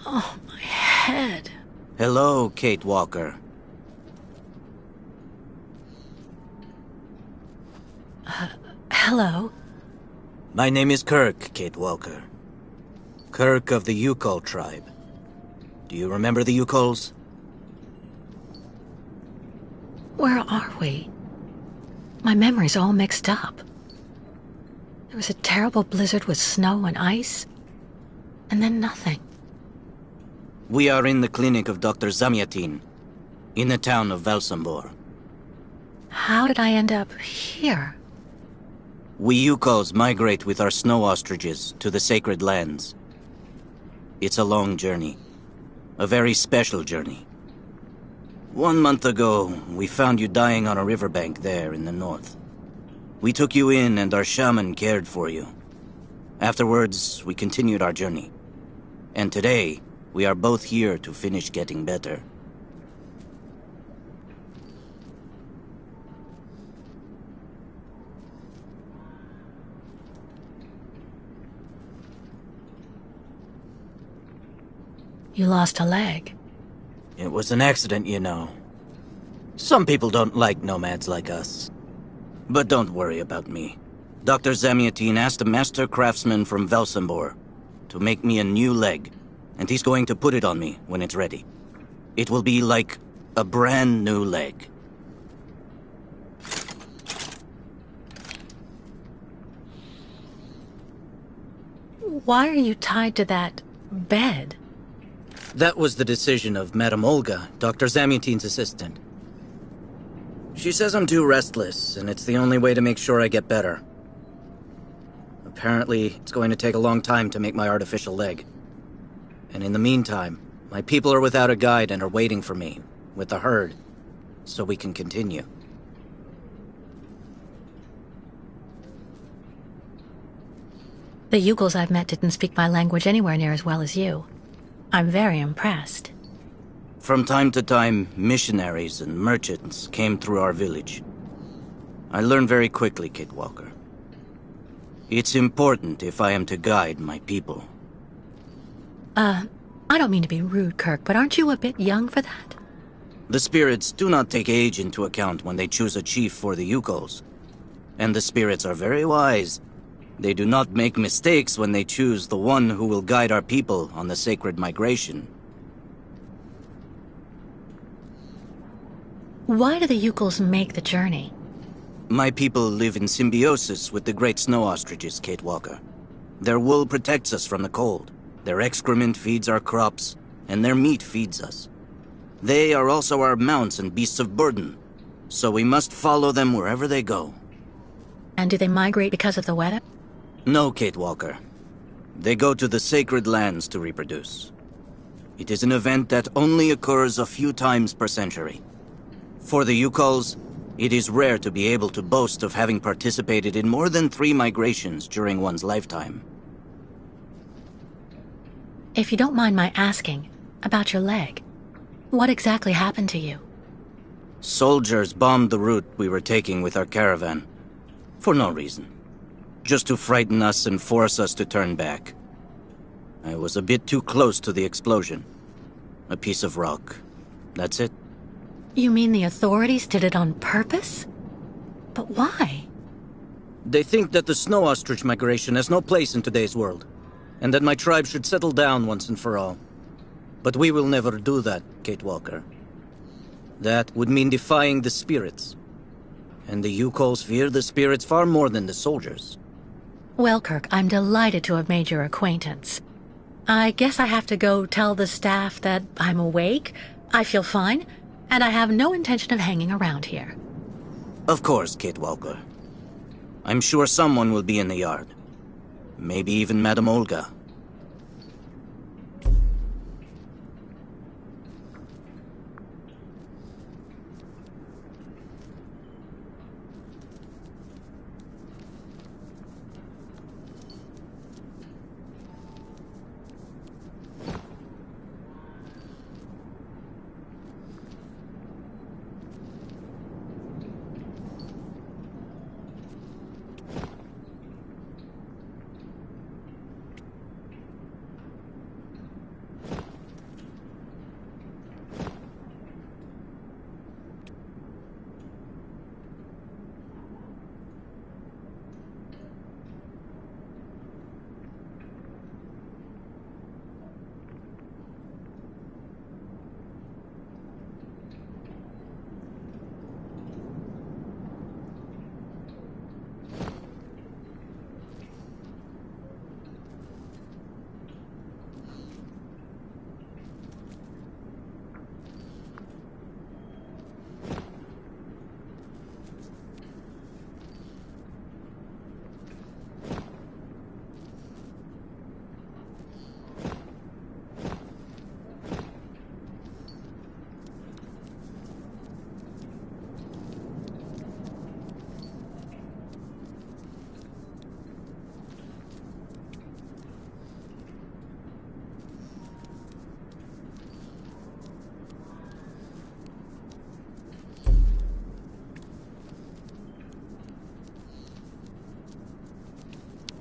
Oh, my head. Hello, Kate Walker. Hello? My name is Kirk, Kate Walker. Kirk of the Yukol tribe. Do you remember the Yukols? Where are we? My memory's all mixed up. There was a terrible blizzard with snow and ice, and then nothing. We are in the clinic of Dr. Zamyatin, in the town of Velsambor. How did I end up here? We Yukols migrate with our snow ostriches to the sacred lands. It's a long journey. A very special journey. 1 month ago, we found you dying on a riverbank there in the north. We took you in and our shaman cared for you. Afterwards, we continued our journey. And today, we are both here to finish getting better. You lost a leg. It was an accident, you know. Some people don't like nomads like us. But don't worry about me. Dr. Zamyatin asked a master craftsman from Velsambor to make me a new leg, and he's going to put it on me when it's ready. It will be like a brand new leg. Why are you tied to that bed? That was the decision of Madame Olga, Dr. Zamyatin's assistant. She says I'm too restless, and it's the only way to make sure I get better. Apparently, it's going to take a long time to make my artificial leg. And in the meantime, my people are without a guide and are waiting for me, with the herd, so we can continue. The Yukos I've met didn't speak my language anywhere near as well as you. I'm very impressed. From time to time, missionaries and merchants came through our village. I learned very quickly, Kate Walker. It's important if I am to guide my people. I don't mean to be rude, Kirk, but aren't you a bit young for that? The spirits do not take age into account when they choose a chief for the Yukols. And the spirits are very wise. They do not make mistakes when they choose the one who will guide our people on the sacred migration. Why do the Yukos make the journey? My people live in symbiosis with the great snow ostriches, Kate Walker. Their wool protects us from the cold. Their excrement feeds our crops, and their meat feeds us. They are also our mounts and beasts of burden, so we must follow them wherever they go. And do they migrate because of the weather? No, Kate Walker. They go to the sacred lands to reproduce. It is an event that only occurs a few times per century. For the Yukols, it is rare to be able to boast of having participated in more than 3 migrations during one's lifetime. If you don't mind my asking, about your leg, what exactly happened to you? Soldiers bombed the route we were taking with our caravan. For no reason. Just to frighten us and force us to turn back. I was a bit too close to the explosion. A piece of rock. That's it. You mean the authorities did it on purpose? But why? They think that the snow ostrich migration has no place in today's world, and that my tribe should settle down once and for all. But we will never do that, Kate Walker. That would mean defying the spirits. And the Yukols fear the spirits far more than the soldiers. Well, Kirk, I'm delighted to have made your acquaintance. I guess I have to go tell the staff that I'm awake, I feel fine, and I have no intention of hanging around here. Of course, Kate Walker. I'm sure someone will be in the yard. Maybe even Madame Olga.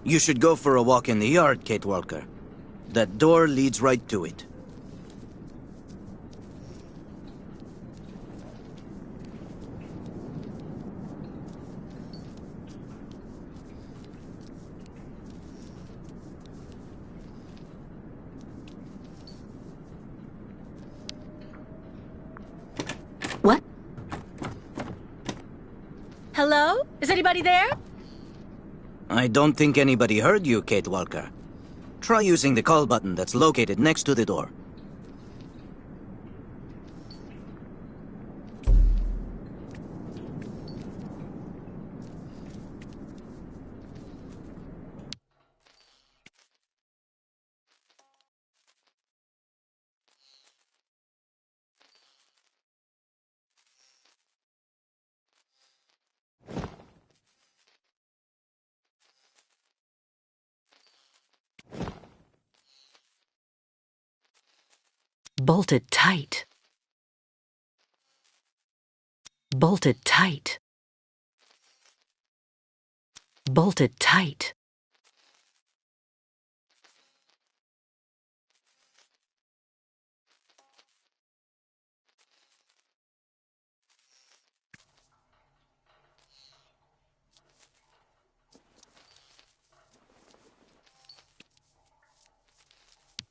You should go for a walk in the yard, Kate Walker. That door leads right to it. What? Hello? Is anybody there? I don't think anybody heard you, Kate Walker. Try using the call button that's located next to the door. Bolted tight. Bolted tight. Bolted tight.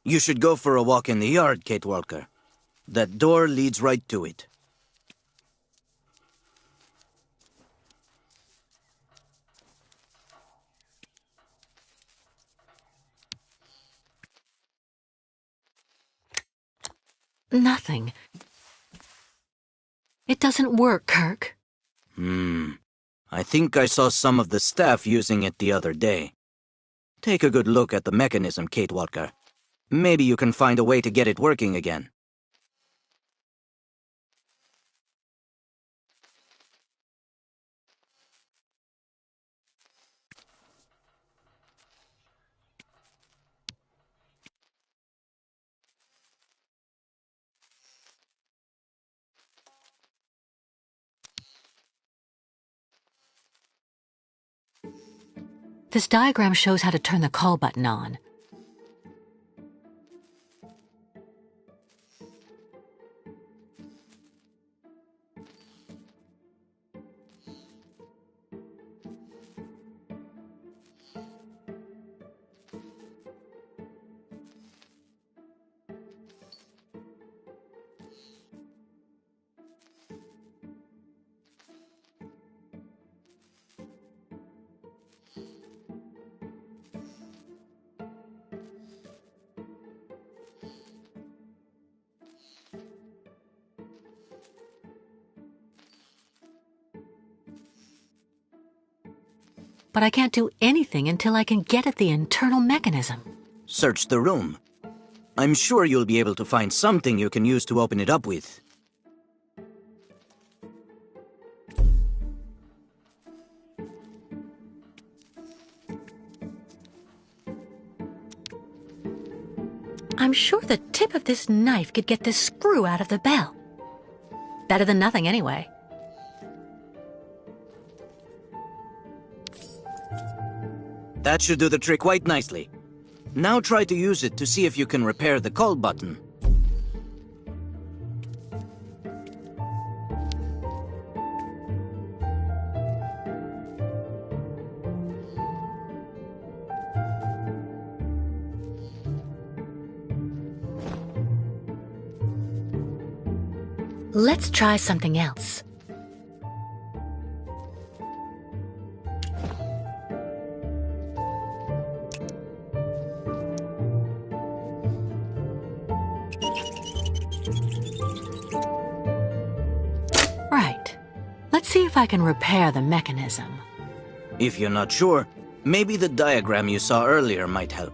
You should go for a walk in the yard, Kate Walker. That door leads right to it. Nothing. It doesn't work, Kirk. I think I saw some of the staff using it the other day. Take a good look at the mechanism, Kate Walker. Maybe you can find a way to get it working again. This diagram shows how to turn the call button on. But I can't do anything until I can get at the internal mechanism. Search the room. I'm sure you'll be able to find something you can use to open it up with. I'm sure the tip of this knife could get this screw out of the bell. Better than nothing, anyway. That should do the trick quite nicely. Now try to use it to see if you can repair the call button. Let's try something else. Right. Let's see if I can repair the mechanism. If you're not sure, maybe the diagram you saw earlier might help.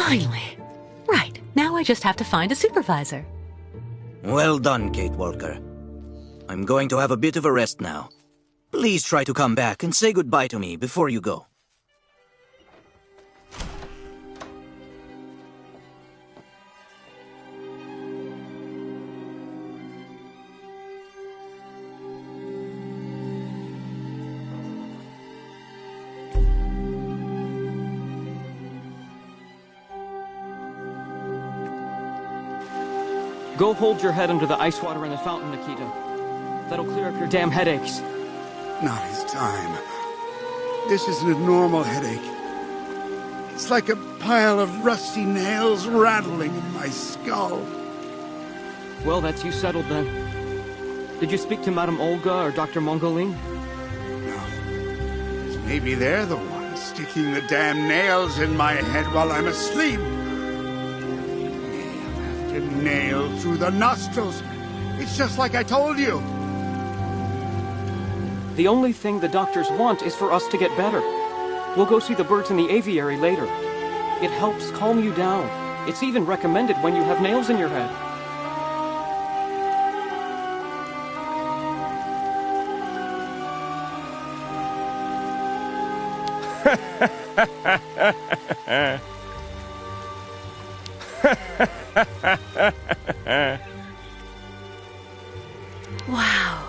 Finally. Right, now I just have to find a supervisor. Well done, Kate Walker. I'm going to have a bit of a rest now. Please try to come back and say goodbye to me before you go. Go hold your head under the ice water in the fountain, Nikita. That'll clear up your damn headaches. Not his time. This isn't a normal headache. It's like a pile of rusty nails rattling in my skull. Well, that's you settled then. Did you speak to Madame Olga or Dr. Mongoline? No. Because maybe they're the ones sticking the damn nails in my head while I'm asleep. Nail through the nostrils. It's just like I told you. The only thing the doctors want is for us to get better. We'll go see the birds in the aviary later. It helps calm you down. It's even recommended when you have nails in your head. Wow.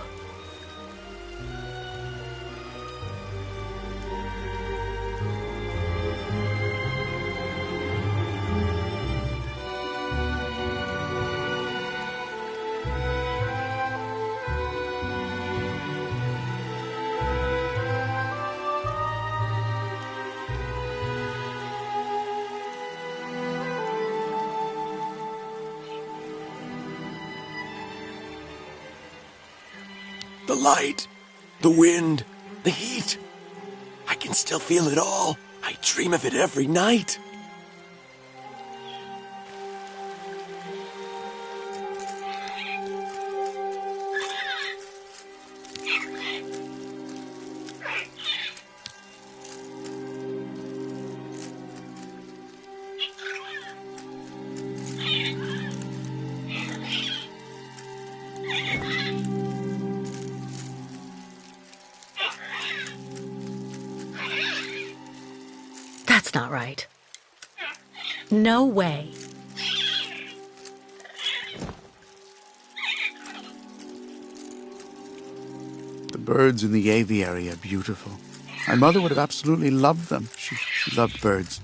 The light, the wind, the heat. I can still feel it all. I dream of it every night. That's not right. No way. The birds in the aviary are beautiful. My mother would have absolutely loved them. She loved birds.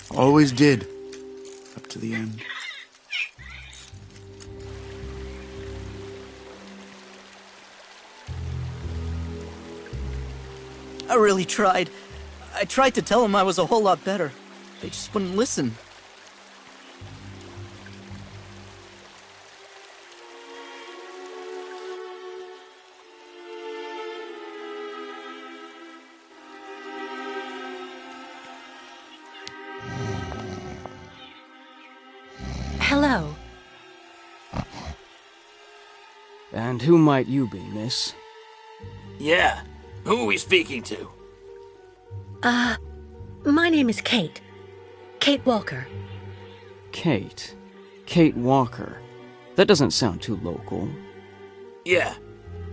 Always did. Up to the end. I really tried. I tried to tell them I was a whole lot better. They just wouldn't listen. Hello. And who might you be, miss? Yeah. Who are we speaking to? My name is Kate. Kate Walker. Kate. Kate Walker. That doesn't sound too local. Yeah.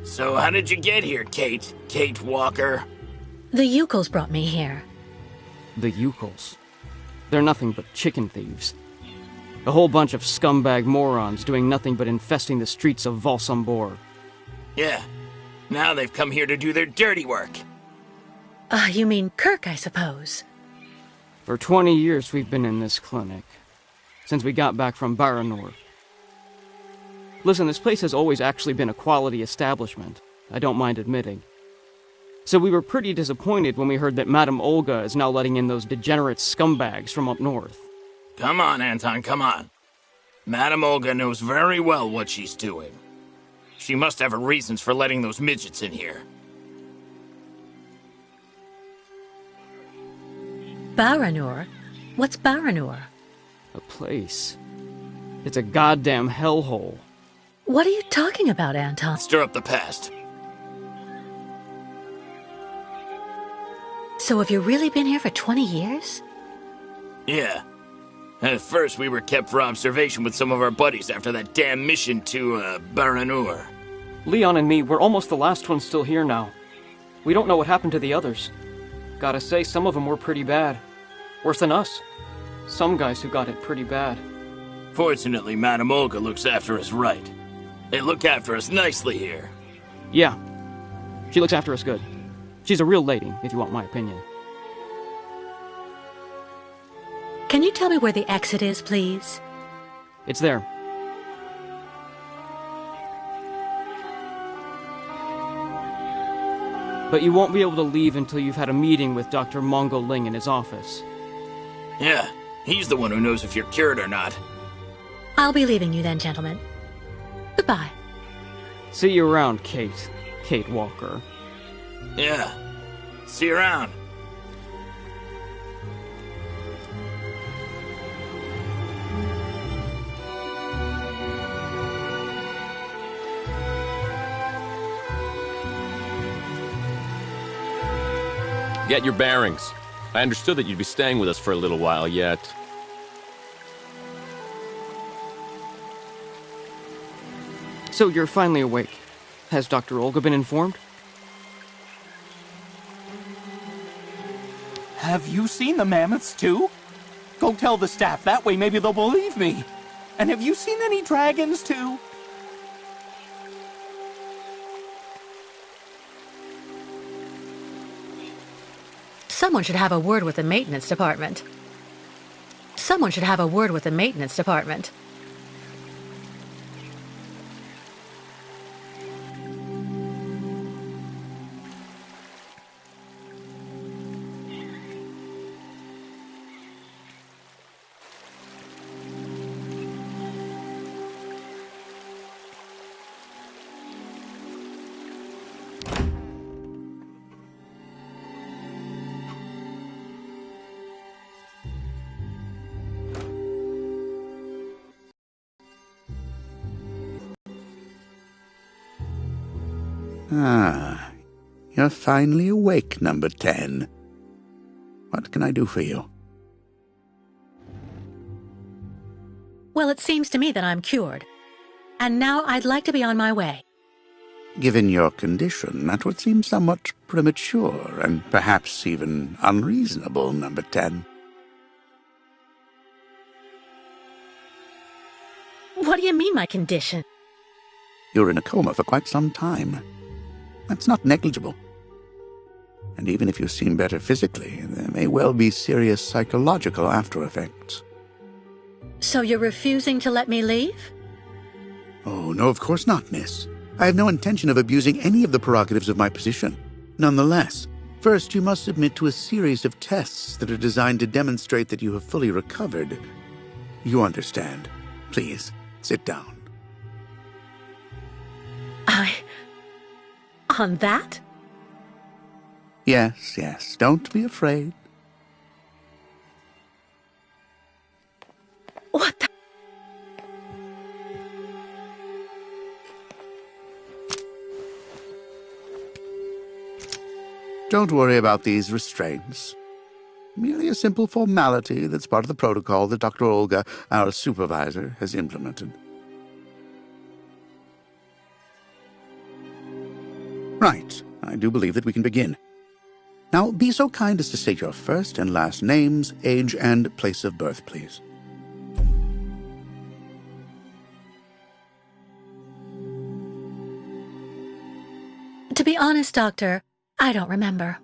So how did you get here, Kate? Kate Walker? The Yukos brought me here. The Yukos. They're nothing but chicken thieves. A whole bunch of scumbag morons doing nothing but infesting the streets of Valsambor. Yeah. Now they've come here to do their dirty work. You mean Kirk, I suppose. For 20 years we've been in this clinic. Since we got back from Baranor. Listen, this place has always actually been a quality establishment. I don't mind admitting. So we were pretty disappointed when we heard that Madame Olga is now letting in those degenerate scumbags from up north. Come on, Anton, come on. Madame Olga knows very well what she's doing. She must have her reasons for letting those midgets in here. Baranor? What's Baranor? A place. It's a goddamn hellhole. What are you talking about, Anton? Stir up the past. So have you really been here for 20 years? Yeah. At first, we were kept for observation with some of our buddies after that damn mission to, Baranur. Leon and me, we're almost the last ones still here now. We don't know what happened to the others. Gotta say, some of them were pretty bad. Worse than us. Some guys who got it pretty bad. Fortunately, Madame Olga looks after us right. They look after us nicely here. Yeah. She looks after us good. She's a real lady, if you want my opinion. Can you tell me where the exit is, please? It's there. But you won't be able to leave until you've had a meeting with Dr. Mongo Ling in his office. Yeah, he's the one who knows if you're cured or not. I'll be leaving you then, gentlemen. Goodbye. See you around, Kate. Kate Walker. Yeah. See you around. Get your bearings. I understood that you'd be staying with us for a little while yet. So you're finally awake. Has Dr. Olga been informed? Have you seen the mammoths too? Go tell the staff, that way maybe they'll believe me. And have you seen any dragons too? Someone should have a word with the maintenance department. Someone should have a word with the maintenance department. Ah, you're finally awake, number 10. What can I do for you? Well, it seems to me that I'm cured. And now I'd like to be on my way. Given your condition, that would seem somewhat premature and perhaps even unreasonable, number 10. What do you mean, my condition? You're in a coma for quite some time. That's not negligible. And even if you seem better physically, there may well be serious psychological after effects. So you're refusing to let me leave? Oh, no, of course not, miss. I have no intention of abusing any of the prerogatives of my position. Nonetheless, first you must submit to a series of tests that are designed to demonstrate that you have fully recovered. You understand. Please, sit down. On that? Yes, yes, don't be afraid. What the? Don't worry about these restraints. Merely a simple formality that's part of the protocol that Dr. Olga, our supervisor, has implemented. Right. I do believe that we can begin. Now, be so kind as to state your first and last names, age, and place of birth, please. To be honest, Doctor, I don't remember.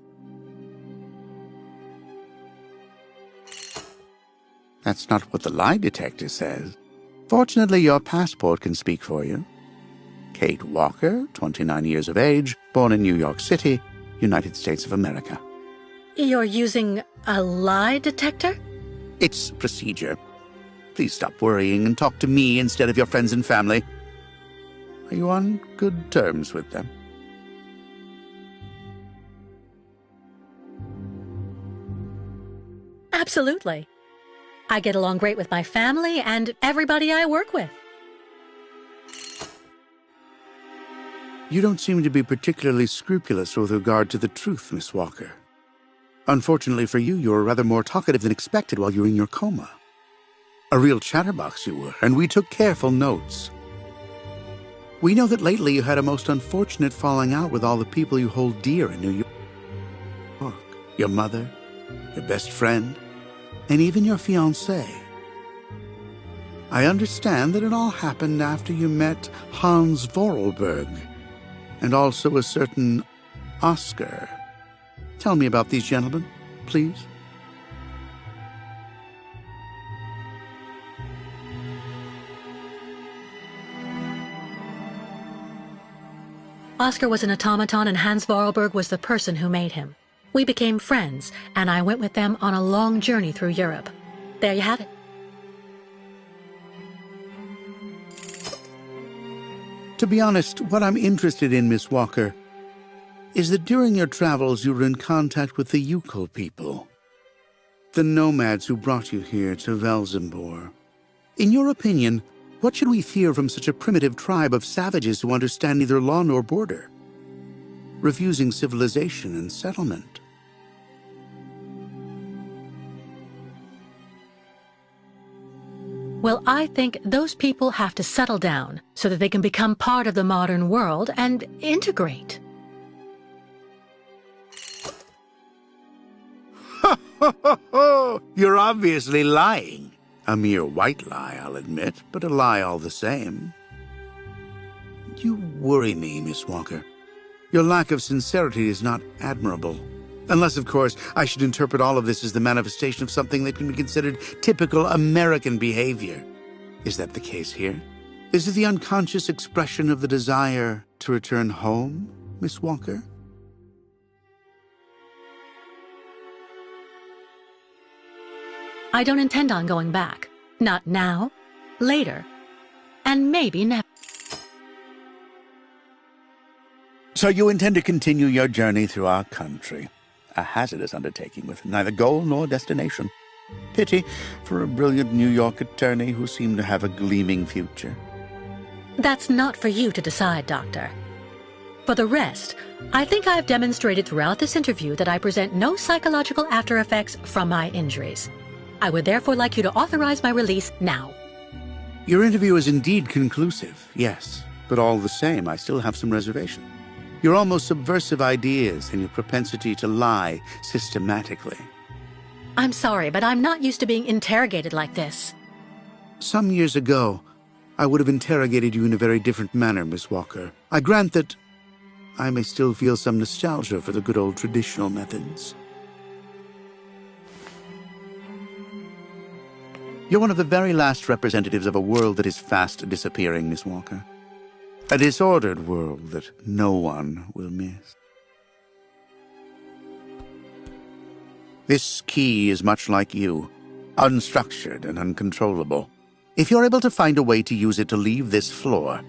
That's not what the lie detector says. Fortunately, your passport can speak for you. Kate Walker, 29 years of age, born in New York City, United States of America. You're using a lie detector? It's procedure. Please stop worrying and talk to me instead of your friends and family. Are you on good terms with them? Absolutely. I get along great with my family and everybody I work with. You don't seem to be particularly scrupulous with regard to the truth, Miss Walker. Unfortunately for you, you were rather more talkative than expected while you were in your coma. A real chatterbox you were, and we took careful notes. We know that lately you had a most unfortunate falling out with all the people you hold dear in New York. Your mother, your best friend, and even your fiancé. I understand that it all happened after you met Hans Vorarlberg, and also a certain Oscar. Tell me about these gentlemen, please. Oscar was an automaton and Hans Vorarlberg was the person who made him. We became friends, and I went with them on a long journey through Europe. There you have it. To be honest, what I'm interested in, Miss Walker, is that during your travels you were in contact with the Yukol people, the nomads who brought you here to Velzembor. In your opinion, what should we fear from such a primitive tribe of savages who understand neither law nor border, refusing civilization and settlement? Well, I think those people have to settle down so that they can become part of the modern world and integrate. You're obviously lying. A mere white lie, I'll admit, but a lie all the same. You worry me, Miss Walker. Your lack of sincerity is not admirable. Unless, of course, I should interpret all of this as the manifestation of something that can be considered typical American behavior. Is that the case here? Is it the unconscious expression of the desire to return home, Miss Walker? I don't intend on going back. Not now, later, and maybe never. So you intend to continue your journey through our country. A hazardous undertaking with neither goal nor destination. Pity for a brilliant New York attorney who seemed to have a gleaming future. That's not for you to decide, Doctor. For the rest, I think I've demonstrated throughout this interview that I present no psychological after effects from my injuries. I would therefore like you to authorize my release now. Your interview is indeed conclusive, yes. But all the same, I still have some reservation. Your almost subversive ideas and your propensity to lie systematically. I'm sorry, but I'm not used to being interrogated like this. Some years ago, I would have interrogated you in a very different manner, Miss Walker. I grant that I may still feel some nostalgia for the good old traditional methods. You're one of the very last representatives of a world that is fast disappearing, Miss Walker. A disordered world that no one will miss. This key is much like you, unstructured and uncontrollable. If you're able to find a way to use it to leave this floor,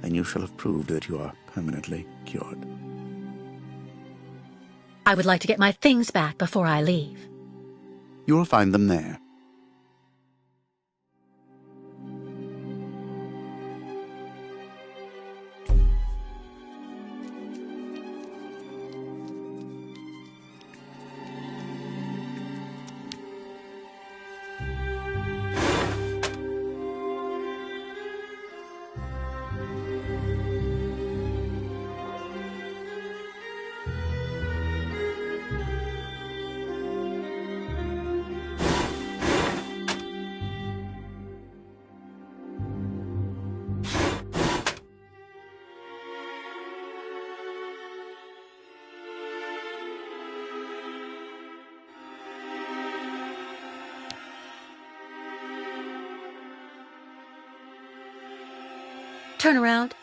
then you shall have proved that you are permanently cured. I would like to get my things back before I leave. You will find them there. Turn around.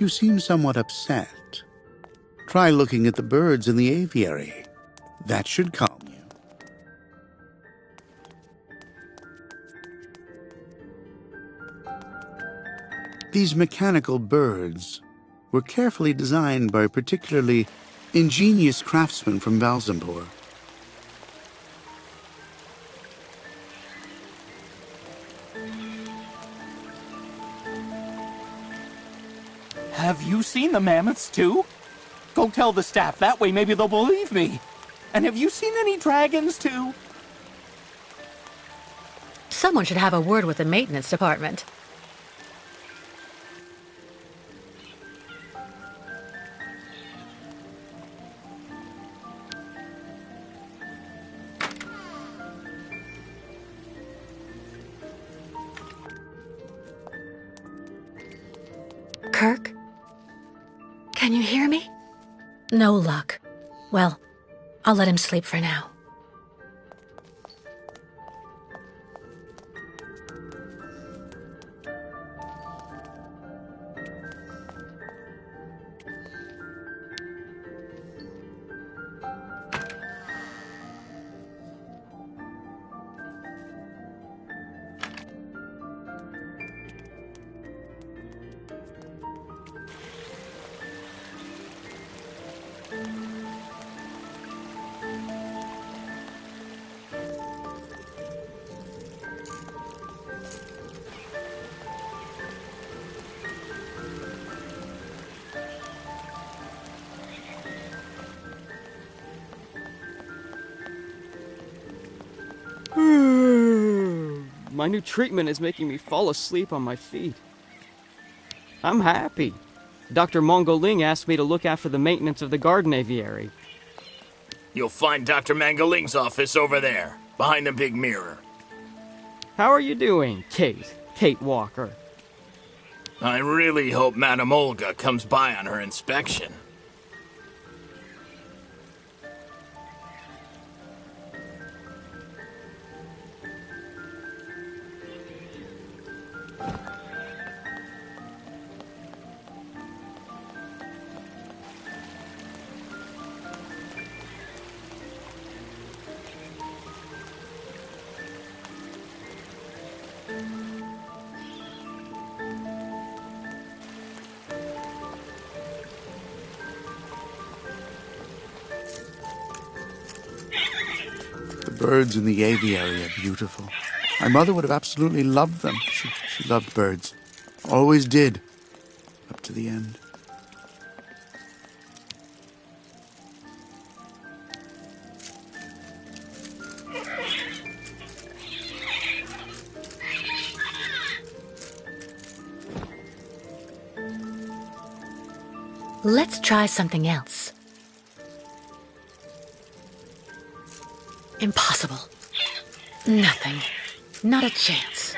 You seem somewhat upset. Try looking at the birds in the aviary. That should calm you. These mechanical birds were carefully designed by a particularly ingenious craftsman from Valzambor. Have you seen the mammoths too? Go tell the staff, that way maybe they'll believe me. And have you seen any dragons too? Someone should have a word with the maintenance department. Kirk? Can you hear me? No luck. Well, I'll let him sleep for now. My new treatment is making me fall asleep on my feet. I'm happy. Dr. Mongoling asked me to look after the maintenance of the garden aviary. You'll find Dr. Mangoling's office over there, behind the big mirror. How are you doing, Kate? Kate Walker. I really hope Madame Olga comes by on her inspection. The birds in the aviary are beautiful. My mother would have absolutely loved them. She loved birds. Always did. Up to the end. Let's try something else. Impossible. Nothing. Not a chance.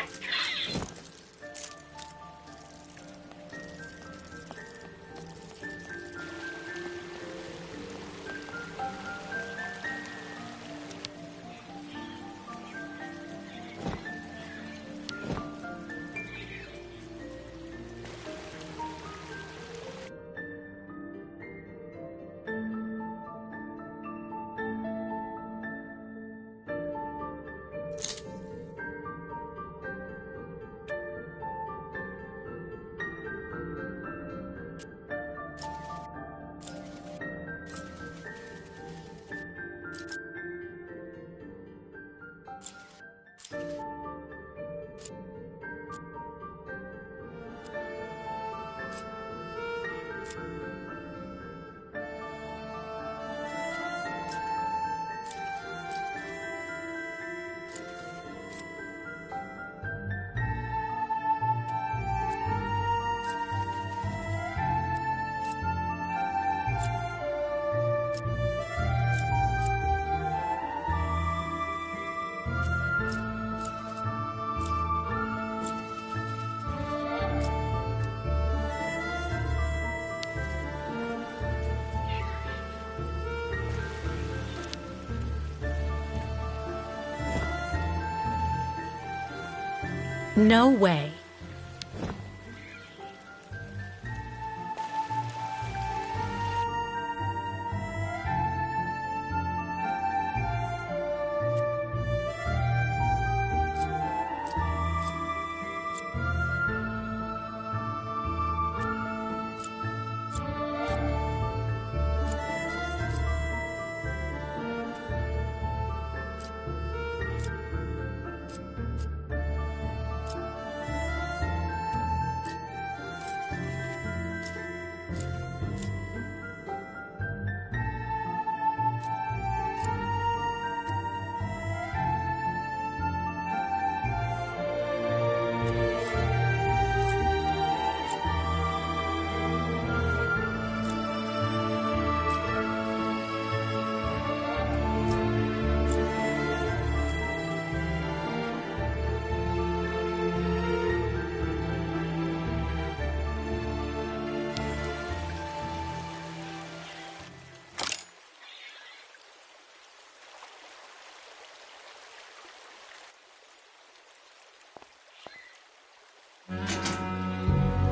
No way.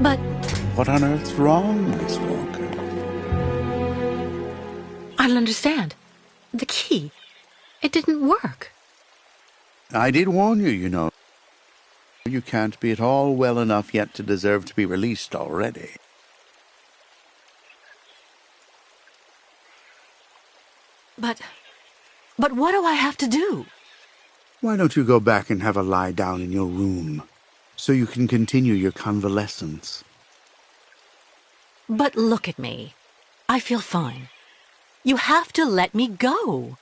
But... What on earth's wrong, Miss Walker? I don't understand. The key. It didn't work. I did warn you, you know. You can't be at all well enough yet to deserve to be released already. But what do I have to do? Why don't you go back and have a lie down in your room, so you can continue your convalescence? But look at me. I feel fine. You have to let me go.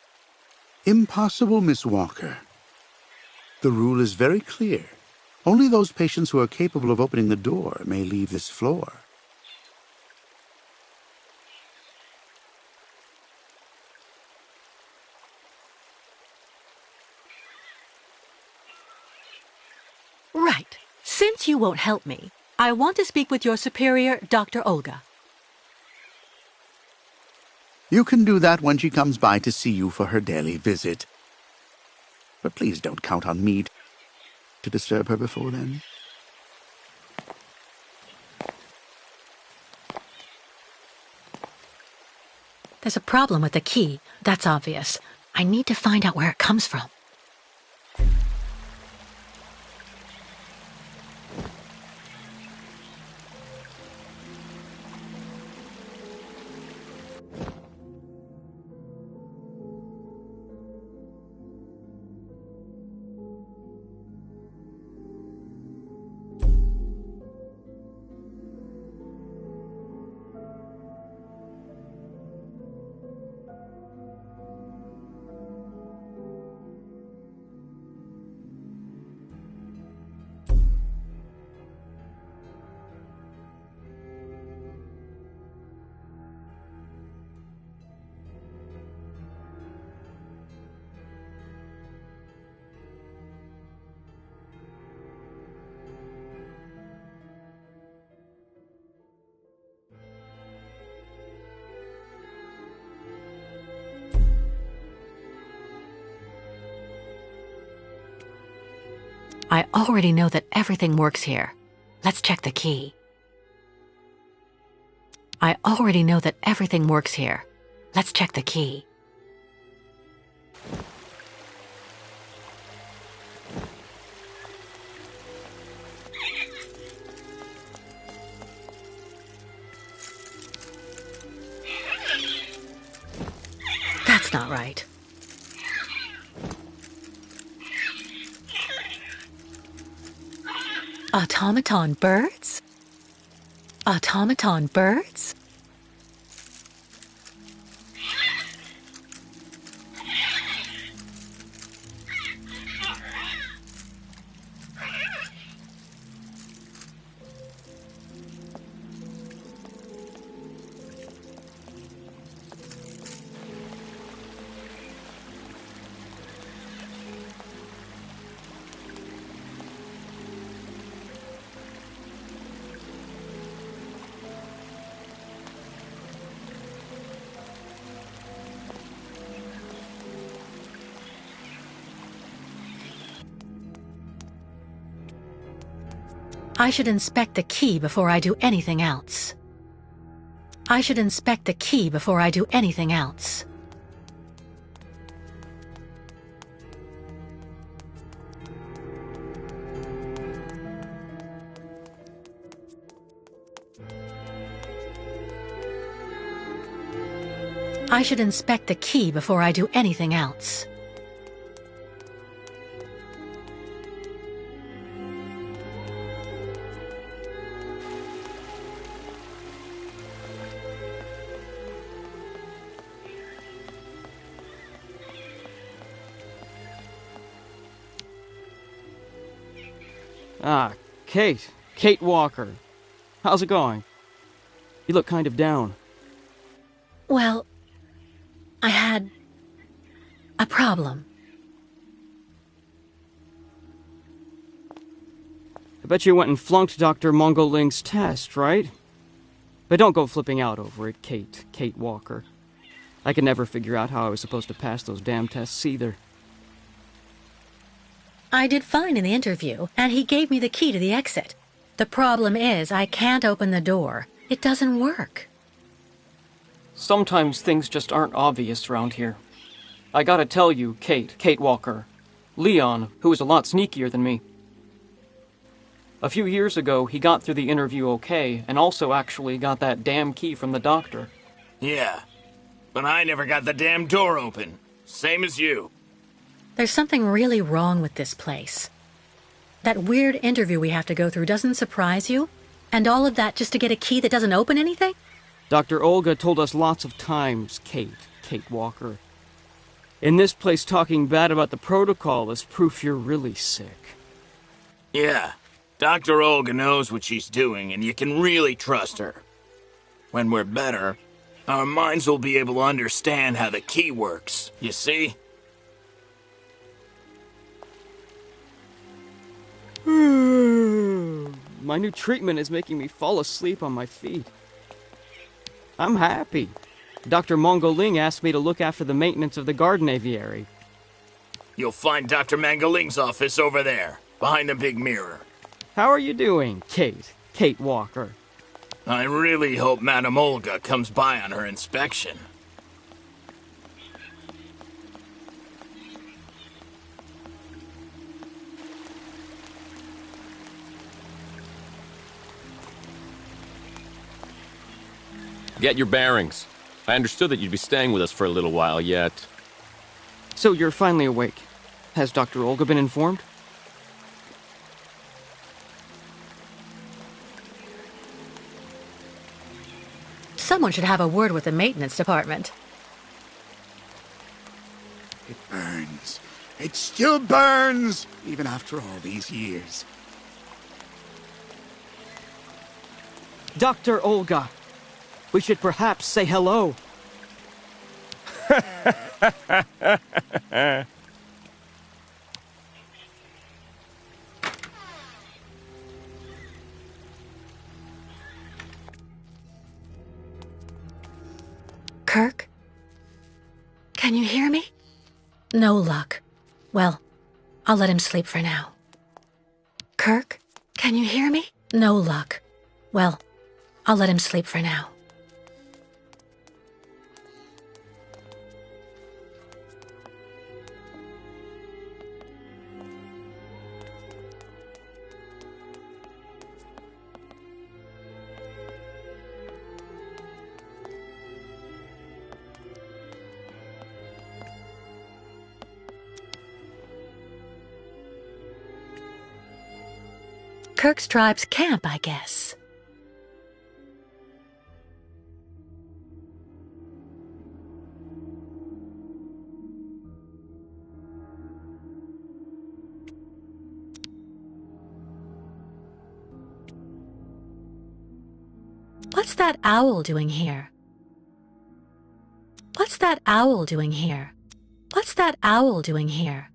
Impossible, Miss Walker. The rule is very clear. Only those patients who are capable of opening the door may leave this floor. Right. Since you won't help me, I want to speak with your superior, Dr. Olga. You can do that when she comes by to see you for her daily visit. But please don't count on me to disturb her before then. There's a problem with the key. That's obvious. I need to find out where it comes from. I already know that everything works here. Let's check the key. I already know that everything works here. Let's check the key. That's not right. Automaton birds? Automaton birds? I should inspect the key before I do anything else. I should inspect the key before I do anything else. I should inspect the key before I do anything else. Ah, Kate. Kate Walker. How's it going? You look kind of down. Well, I had a problem. I bet you went and flunked Dr. Mongoling's test, right? But don't go flipping out over it, Kate. Kate Walker. I could never figure out how I was supposed to pass those damn tests either. I did fine in the interview, and he gave me the key to the exit. The problem is I can't open the door. It doesn't work. Sometimes things just aren't obvious around here. I gotta tell you, Kate Walker, Leon, who is a lot sneakier than me. A few years ago, he got through the interview okay, and also actually got that damn key from the doctor. Yeah, but I never got the damn door open. Same as you. There's something really wrong with this place. That weird interview we have to go through doesn't surprise you? And all of that just to get a key that doesn't open anything? Dr. Olga told us lots of times, Kate Walker. In this place, talking bad about the protocol is proof you're really sick. Yeah, Dr. Olga knows what she's doing, and you can really trust her. When we're better, our minds will be able to understand how the key works, you see? My new treatment is making me fall asleep on my feet. I'm happy. Dr. Mongoling asked me to look after the maintenance of the garden aviary. You'll find Dr. Mangoling's office over there, behind the big mirror. How are you doing, Kate Walker? I really hope Madame Olga comes by on her inspection. Get your bearings. I understood that you'd be staying with us for a little while yet. So you're finally awake. Has Dr. Olga been informed? Someone should have a word with the maintenance department. It burns. It still burns, even after all these years. Dr. Olga, we should perhaps say hello. Kirk? Can you hear me? No luck. Well, I'll let him sleep for now. Kirk? Can you hear me? No luck. Well, I'll let him sleep for now. Kirk's tribe's camp, I guess. What's that owl doing here? What's that owl doing here? What's that owl doing here?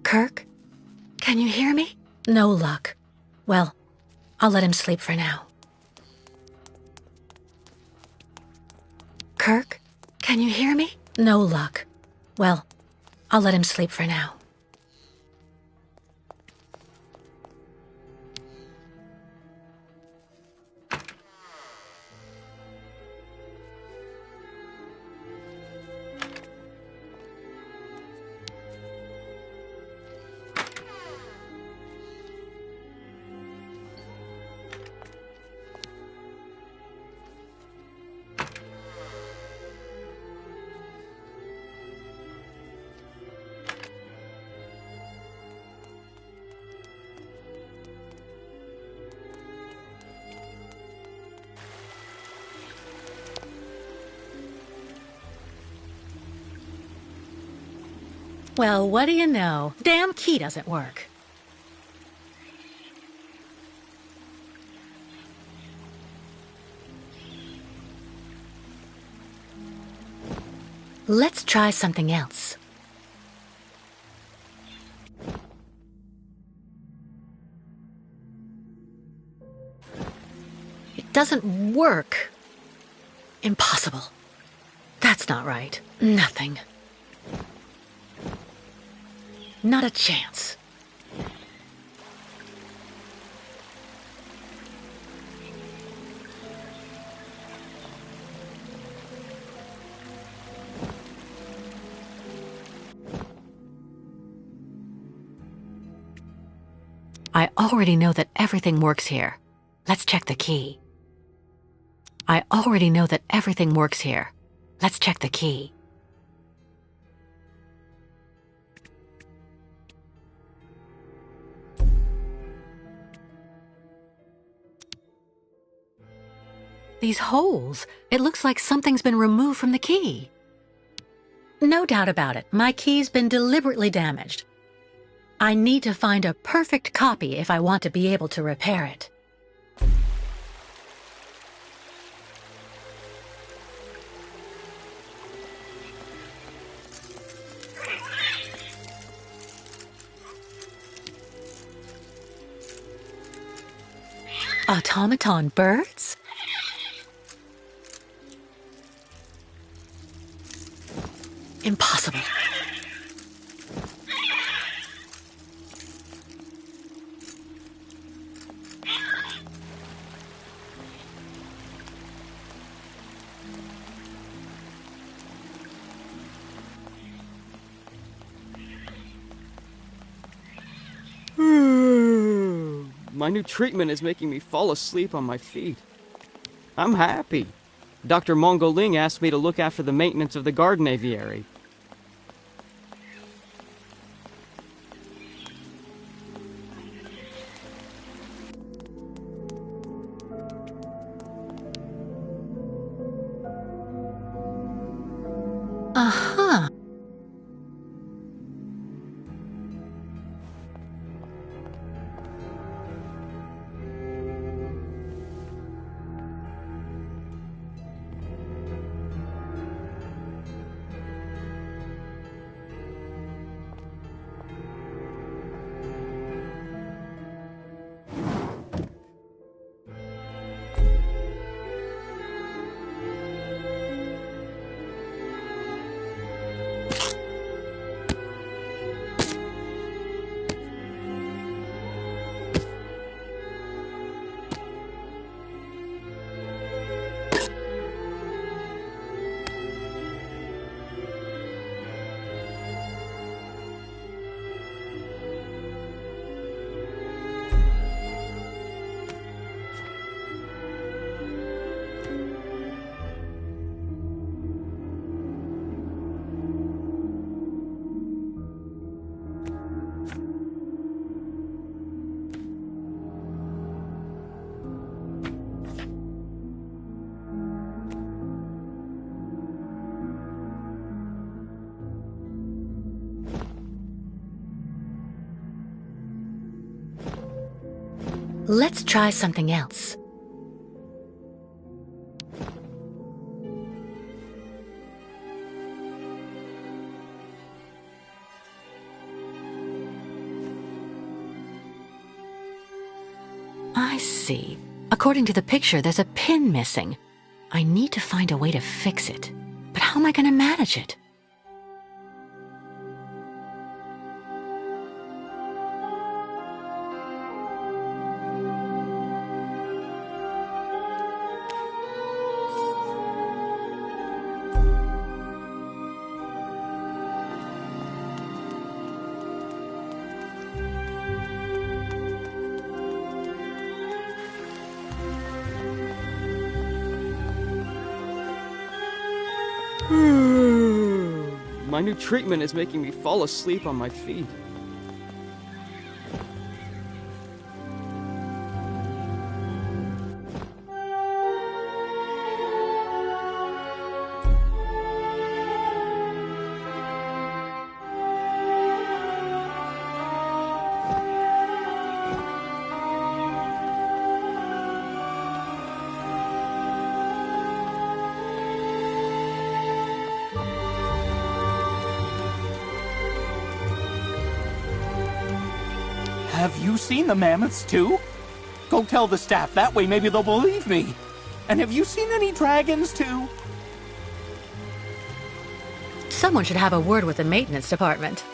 Kirk? Can you hear me? No luck. Well, I'll let him sleep for now. Kirk? Can you hear me? No luck. Well, I'll let him sleep for now. Well, what do you know? Damn key doesn't work. Let's try something else. It doesn't work. Impossible. That's not right. Nothing. Not a chance. I already know that everything works here. Let's check the key. I already know that everything works here. Let's check the key. These holes, it looks like something's been removed from the key. No doubt about it, my key's been deliberately damaged. I need to find a perfect copy if I want to be able to repair it. Automaton birds? Impossible. My new treatment is making me fall asleep on my feet. I'm happy. Dr. Mongoling asked me to look after the maintenance of the garden aviary. Uh-huh. Let's try something else. I see. According to the picture, there's a pin missing. I need to find a way to fix it. But how am I going to manage it? My new treatment is making me fall asleep on my feet. Have you seen the mammoths too? Go tell the staff, that way maybe they'll believe me. And have you seen any dragons too? Someone should have a word with the maintenance department.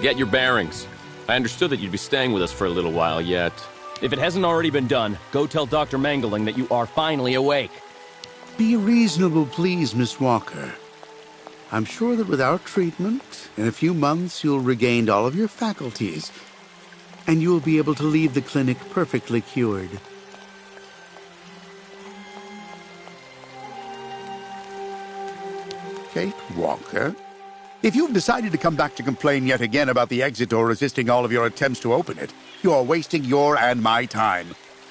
Get your bearings. I understood that you'd be staying with us for a little while yet. If it hasn't already been done, go tell Dr. Mangling that you are finally awake. Be reasonable, please, Miss Walker. I'm sure that with our treatment, in a few months you'll regain all of your faculties, and you will be able to leave the clinic perfectly cured. Kate Walker? If you've decided to come back to complain yet again about the exit door resisting all of your attempts to open it, you are wasting your and my time.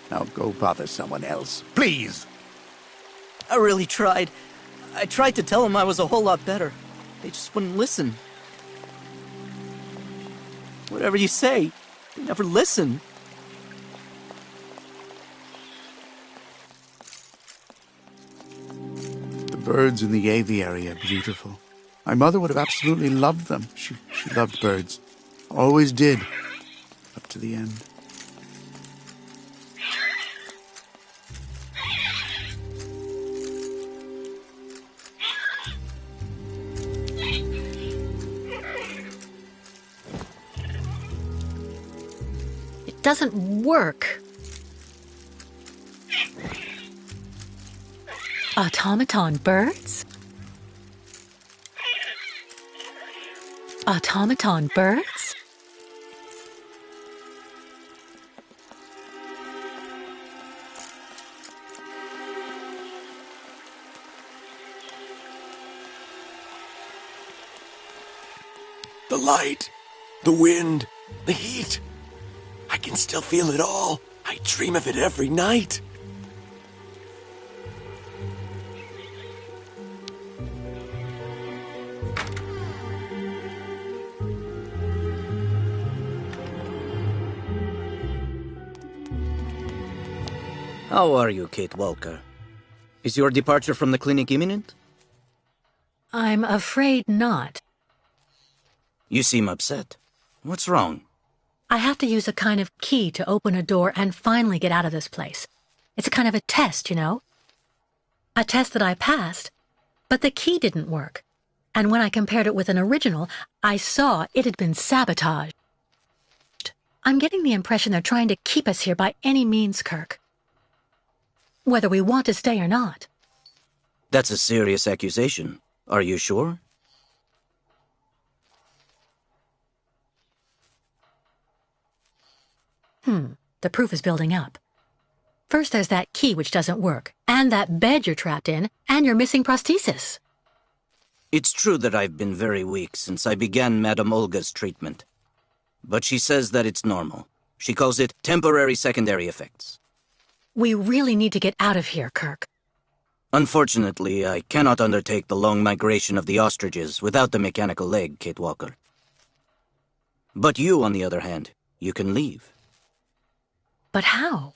Now go bother someone else, please! I really tried. I tried to tell them I was a whole lot better. They just wouldn't listen. Whatever you say, they never listen. The birds in the aviary are beautiful. My mother would have absolutely loved them. She loved birds. Always did. Up to the end. It doesn't work. Automaton birds? Automaton birds? The light, the wind, the heat. I can still feel it all. I dream of it every night. How are you, Kate Walker? Is your departure from the clinic imminent? I'm afraid not. You seem upset. What's wrong? I have to use a kind of key to open a door and finally get out of this place. It's a kind of a test, you know? A test that I passed, but the key didn't work. And when I compared it with an original, I saw it had been sabotaged. I'm getting the impression they're trying to keep us here by any means, Kirk. Whether we want to stay or not. That's a serious accusation. Are you sure? The proof is building up. First there's that key which doesn't work, and that bed you're trapped in, and your missing prosthesis. It's true that I've been very weak since I began Madame Olga's treatment. But she says that it's normal. She calls it temporary secondary effects. We really need to get out of here, Kirk. Unfortunately, I cannot undertake the long migration of the ostriches without the mechanical leg, Kate Walker. But you, on the other hand, you can leave. But how?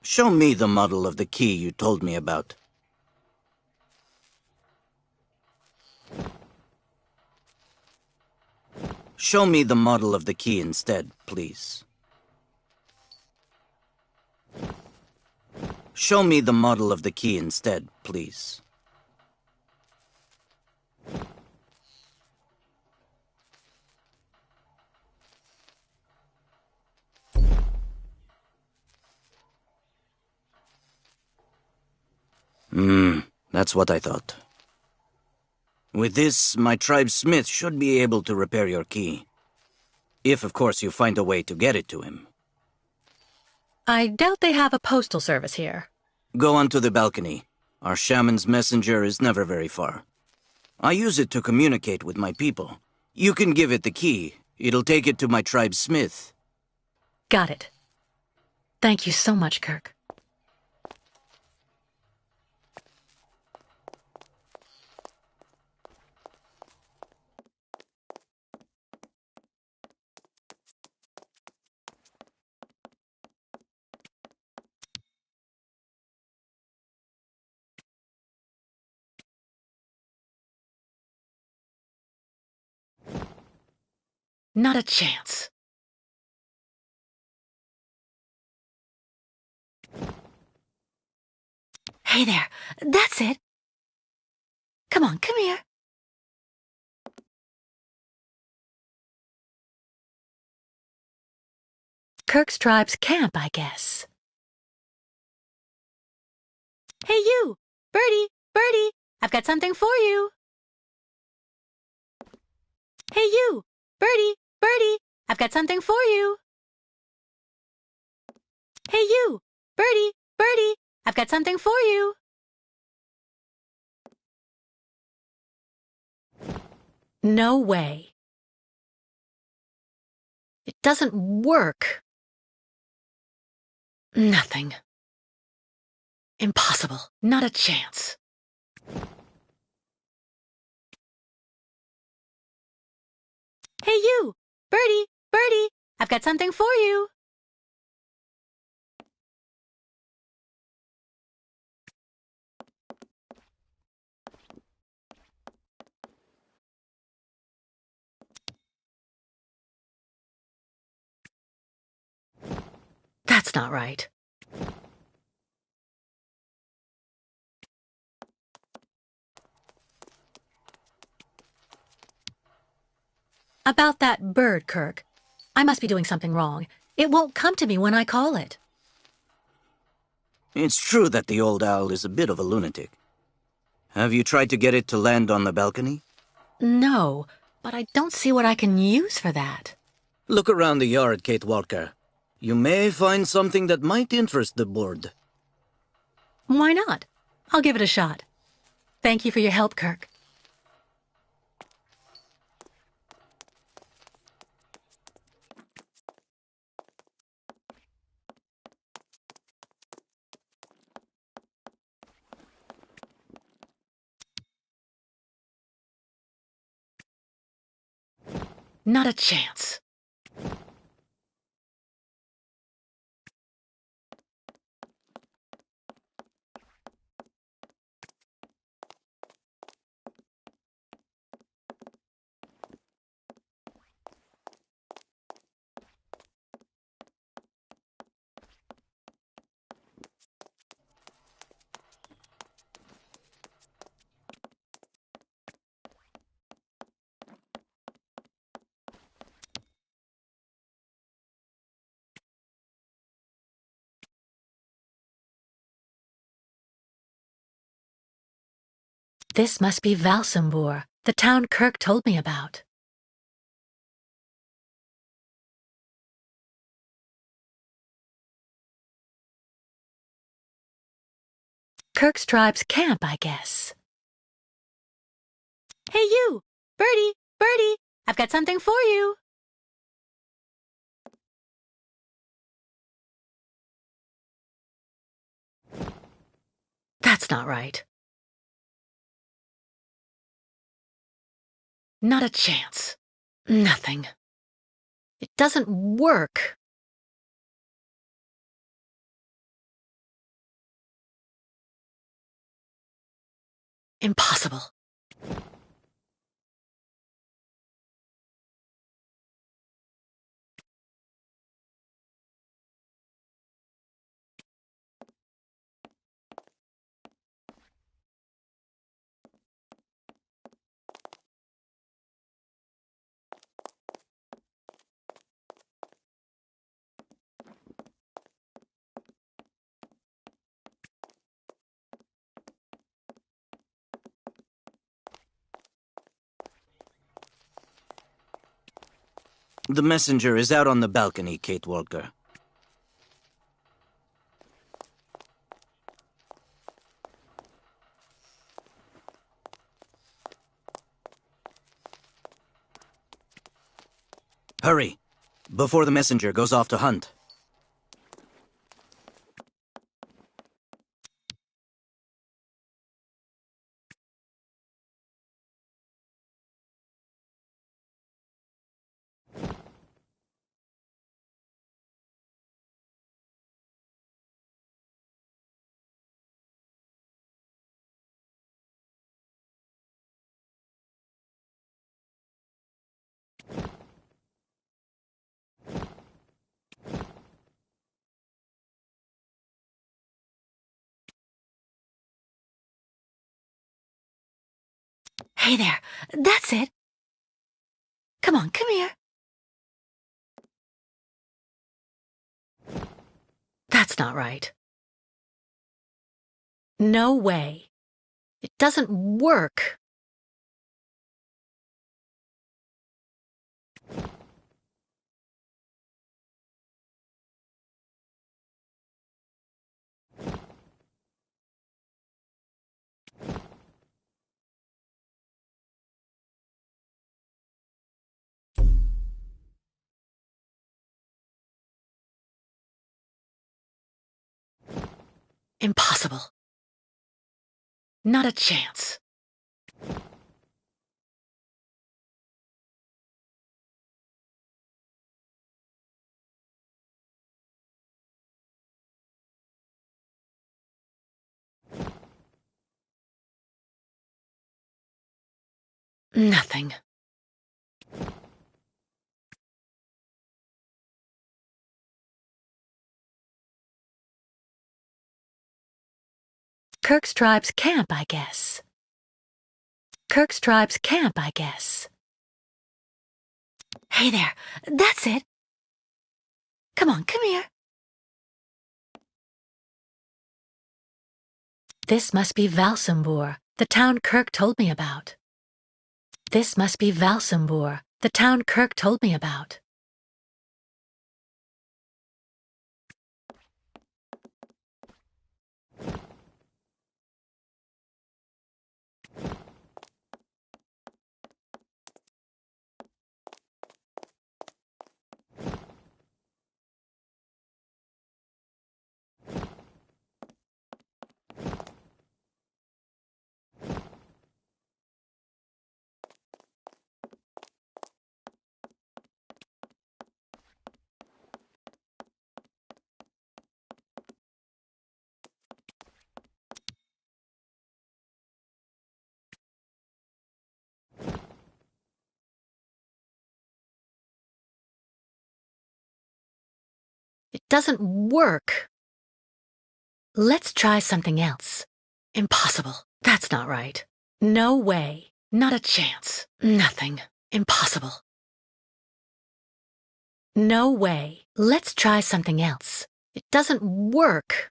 Show me the model of the key you told me about. Show me the model of the key instead, please. Show me the model of the key instead, please. That's what I thought. With this, my tribe's smith should be able to repair your key. If, of course, you find a way to get it to him. I doubt they have a postal service here. Go onto the balcony. Our shaman's messenger is never very far. I use it to communicate with my people. You can give it the key. It'll take it to my tribe's smith. Got it. Thank you so much, Kirk. Not a chance. Hey there. That's it. Come on, come here. Kirk's tribe's camp, I guess. Hey, you! Birdie! Birdie! I've got something for you! Hey, you! Birdie! Birdie! I've got something for you! Hey, you! Birdie! Birdie! I've got something for you! No way. It doesn't work. Nothing. Impossible. Not a chance. Hey, you! Birdie! Birdie! I've got something for you! That's not right. About that bird, Kirk. I must be doing something wrong. It won't come to me when I call it. It's true that the old owl is a bit of a lunatic. Have you tried to get it to land on the balcony? No, but I don't see what I can use for that. Look around the yard, Kate Walker. You may find something that might interest the board. Why not? I'll give it a shot. Thank you for your help, Kirk. Not a chance. This must be Valsambor, the town Kirk told me about. Kirk's tribe's camp, I guess. Hey, you! Birdie! Birdie! I've got something for you! That's not right. Not a chance. Nothing. It doesn't work. Impossible. The messenger is out on the balcony, Kate Walker. Hurry, before the messenger goes off to hunt. Hey there, that's it. Come on, come here. That's not right. No way. It doesn't work. Impossible. Not a chance. Nothing. Kirk's tribe's camp, I guess. Kirk's tribe's camp, I guess. Hey there, that's it. Come on, come here. This must be Valsambur, the town Kirk told me about. This must be Valsambur, the town Kirk told me about. It doesn't work. Let's try something else. Impossible. That's not right. No way. Not a chance. Nothing. Impossible. No way. Let's try something else. It doesn't work.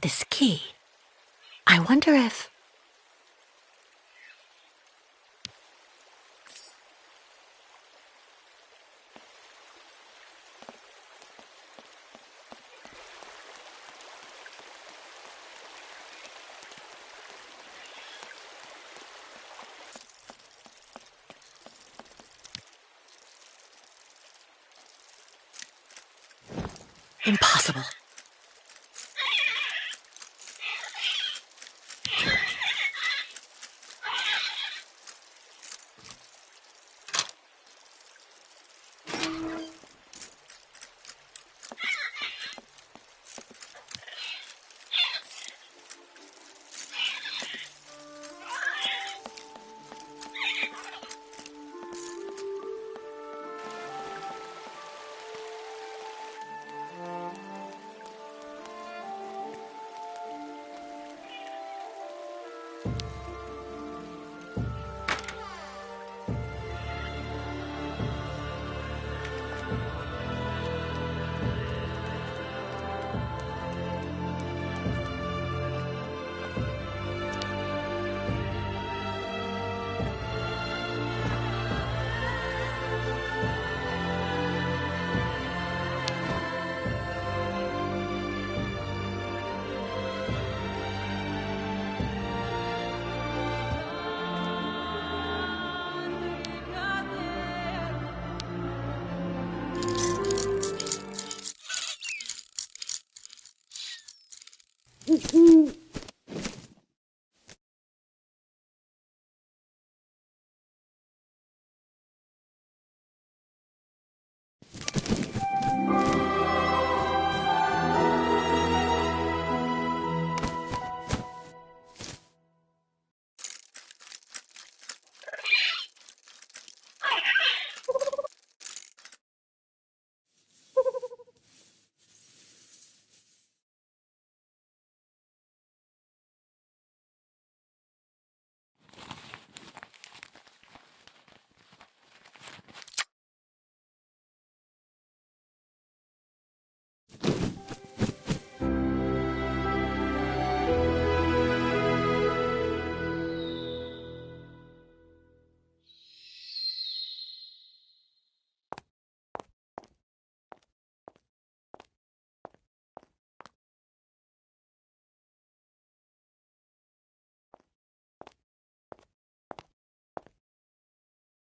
This key. I wonder if... Impossible.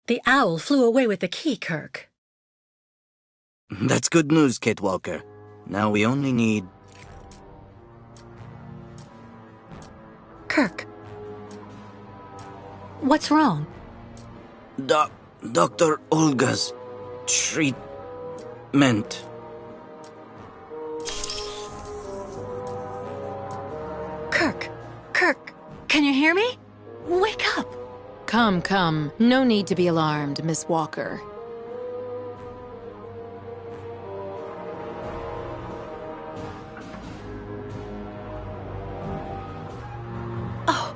The owl flew away with the key, Kirk. That's good news, Kate Walker. Now we only need... Kirk. What's wrong? Dr. Olga's treatment. Kirk, can you hear me? Wake up! Come. No need to be alarmed, Miss Walker. Oh,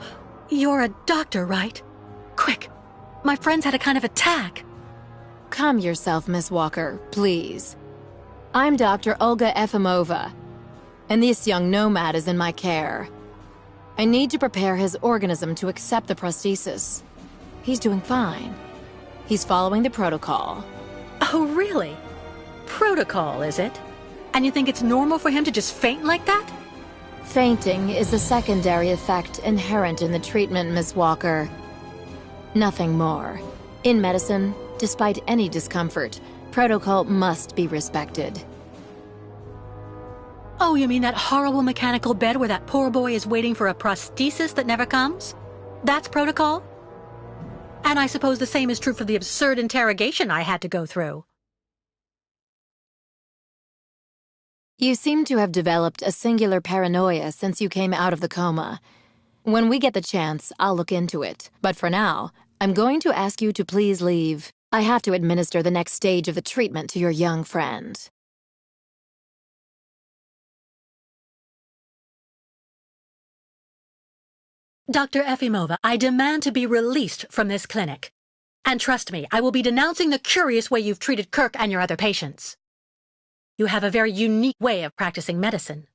you're a doctor, right? Quick, my friend's had a kind of attack. Calm yourself, Miss Walker, please. I'm Dr. Olga Efimova, and this young nomad is in my care. I need to prepare his organism to accept the prosthesis. He's doing fine. He's following the protocol. Oh, really? Protocol, is it? And you think it's normal for him to just faint like that? Fainting is a secondary effect inherent in the treatment, Miss Walker. Nothing more. In medicine, despite any discomfort, protocol must be respected. Oh, you mean that horrible mechanical bed where that poor boy is waiting for a prosthesis that never comes? That's protocol? And I suppose the same is true for the absurd interrogation I had to go through. You seem to have developed a singular paranoia since you came out of the coma. When we get the chance, I'll look into it. But for now, I'm going to ask you to please leave. I have to administer the next stage of the treatment to your young friend. Dr. Efimova, I demand to be released from this clinic. And trust me, I will be denouncing the curious way you've treated Kirk and your other patients. You have a very unique way of practicing medicine.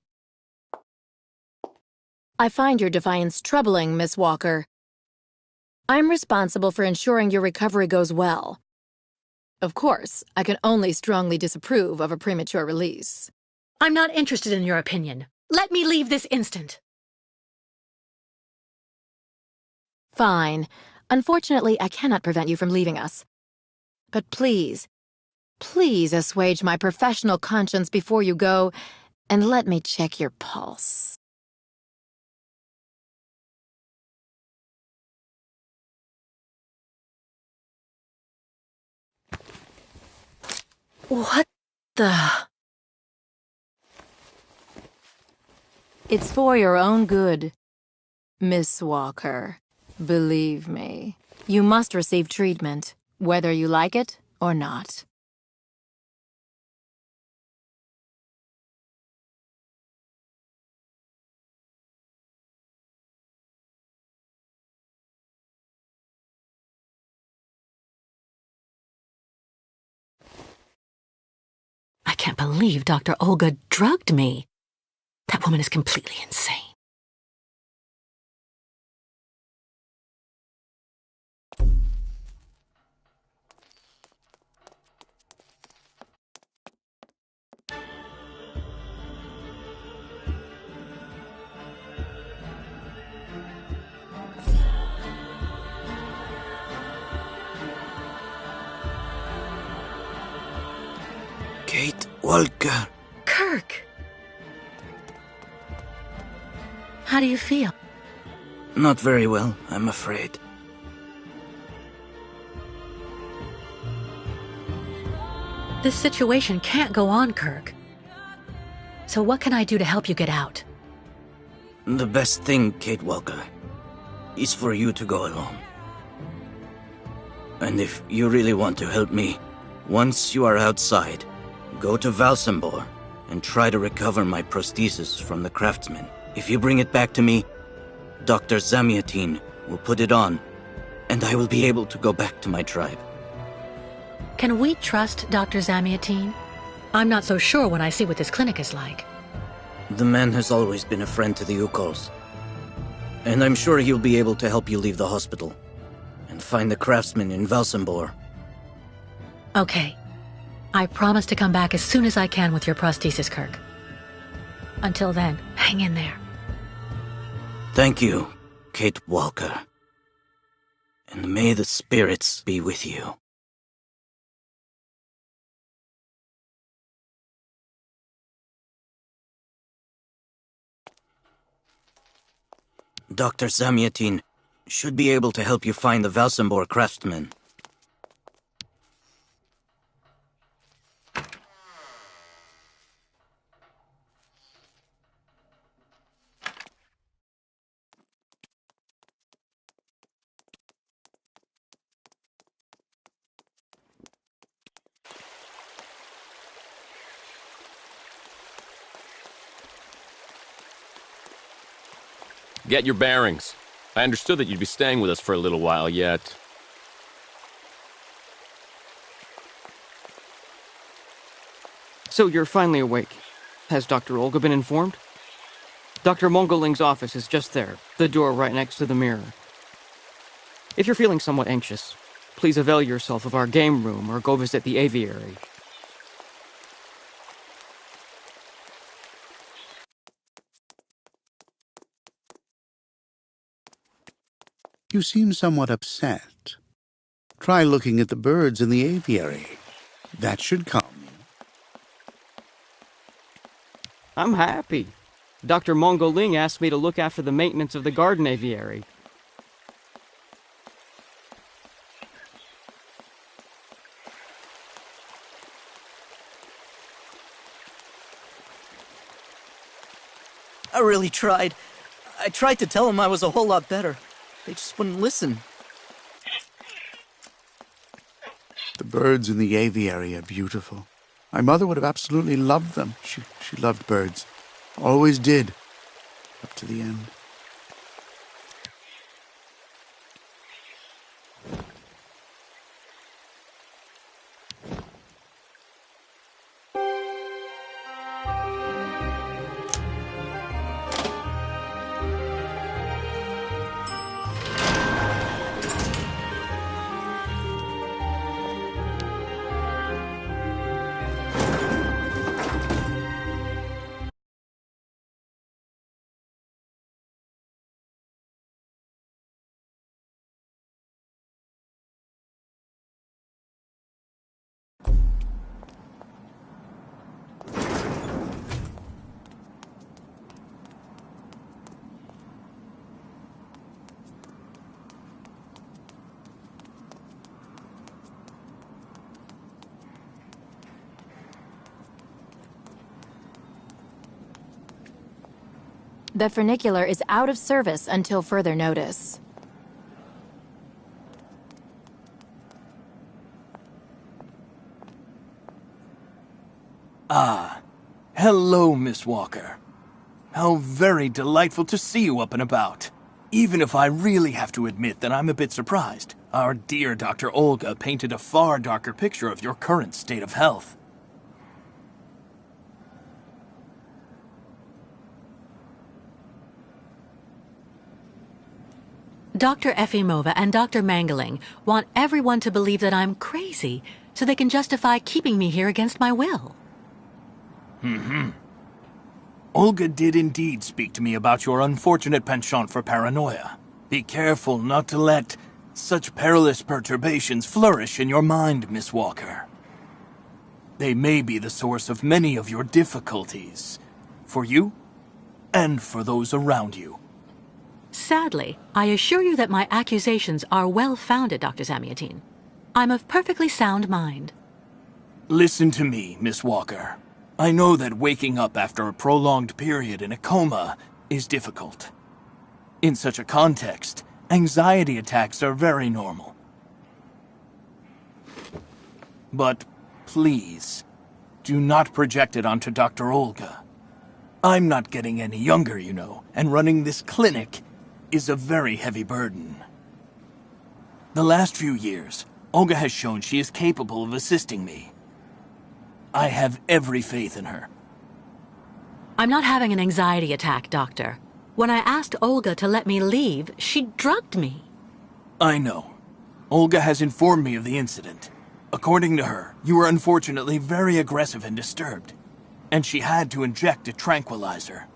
I find your defiance troubling, Miss Walker. I'm responsible for ensuring your recovery goes well. Of course, I can only strongly disapprove of a premature release. I'm not interested in your opinion. Let me leave this instant. Fine. Unfortunately, I cannot prevent you from leaving us. But please assuage my professional conscience before you go, and let me check your pulse. What the... It's for your own good, Miss Walker. Believe me, you must receive treatment, whether you like it or not. I can't believe Dr. Olga drugged me. That woman is completely insane. Kate Walker. Kirk! How do you feel? Not very well, I'm afraid. This situation can't go on, Kirk. So what can I do to help you get out? The best thing, Kate Walker, is for you to go alone. And if you really want to help me, once you are outside, go to Valsambor and try to recover my prosthesis from the craftsman. If you bring it back to me, Dr. Zamiatin will put it on, and I will be able to go back to my tribe. Can we trust Dr. Zamiatin? I'm not so sure when I see what this clinic is like. The man has always been a friend to the Ukols, and I'm sure he'll be able to help you leave the hospital and find the craftsman in Valsambor. Okay. I promise to come back as soon as I can with your prosthesis, Kirk. Until then, hang in there. Thank you, Kate Walker. And may the spirits be with you. Dr. Zamyatin should be able to help you find the Valsambor craftsman. Get your bearings. I understood that you'd be staying with us for a little while yet. So you're finally awake. Has Dr. Olga been informed? Dr. Mongoling's office is just there, the door right next to the mirror. If you're feeling somewhat anxious, please avail yourself of our game room or go visit the aviary. You seem somewhat upset. Try looking at the birds in the aviary. That should calm you. I'm happy. Dr. Mongoling asked me to look after the maintenance of the garden aviary. I really tried. I tried to tell them I was a whole lot better. They just wouldn't listen. The birds in the aviary are beautiful. My mother would have absolutely loved them. She loved birds. Always did. Up to the end. The funicular is out of service until further notice. Ah, hello, Miss Walker. How very delightful to see you up and about. Even if I really have to admit that I'm a bit surprised. Our dear Dr. Olga painted a far darker picture of your current state of health. Dr. Efimova and Dr. Mangaling want everyone to believe that I'm crazy, so they can justify keeping me here against my will. Olga did indeed speak to me about your unfortunate penchant for paranoia. Be careful not to let such perilous perturbations flourish in your mind, Miss Walker. They may be the source of many of your difficulties, for you and for those around you. Sadly, I assure you that my accusations are well-founded, Dr. Zamyatin. I'm of perfectly sound mind. Listen to me, Miss Walker. I know that waking up after a prolonged period in a coma is difficult. In such a context, anxiety attacks are very normal. But please, do not project it onto Dr. Olga. I'm not getting any younger, you know, and running this clinic is a very heavy burden. The last few years, Olga has shown she is capable of assisting me. I have every faith in her. I'm not having an anxiety attack, Doctor. When I asked Olga to let me leave, she drugged me. I know. Olga has informed me of the incident. According to her, you were unfortunately very aggressive and disturbed, and she had to inject a tranquilizer.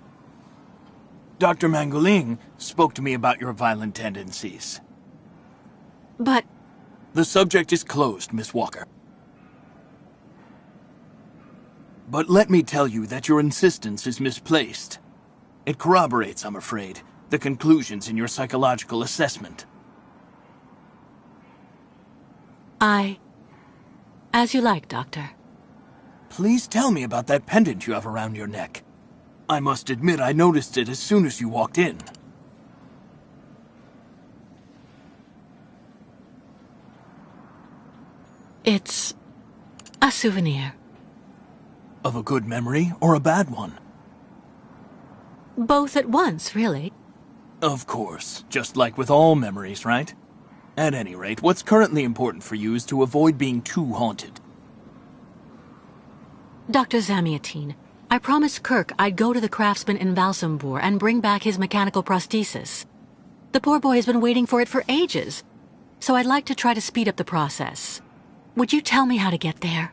Dr. Mangaling spoke to me about your violent tendencies. But... The subject is closed, Miss Walker. But let me tell you that your insistence is misplaced. It corroborates, I'm afraid, the conclusions in your psychological assessment. As you like, Doctor. Please tell me about that pendant you have around your neck. I must admit I noticed it as soon as you walked in. It's a souvenir. Of a good memory or a bad one? Both at once, really. Of course, just like with all memories, right? At any rate, what's currently important for you is to avoid being too haunted. Dr. Zamiatine, I promised Kirk I'd go to the craftsman in Valsambor and bring back his mechanical prosthesis. The poor boy has been waiting for it for ages, so I'd like to try to speed up the process. Would you tell me how to get there?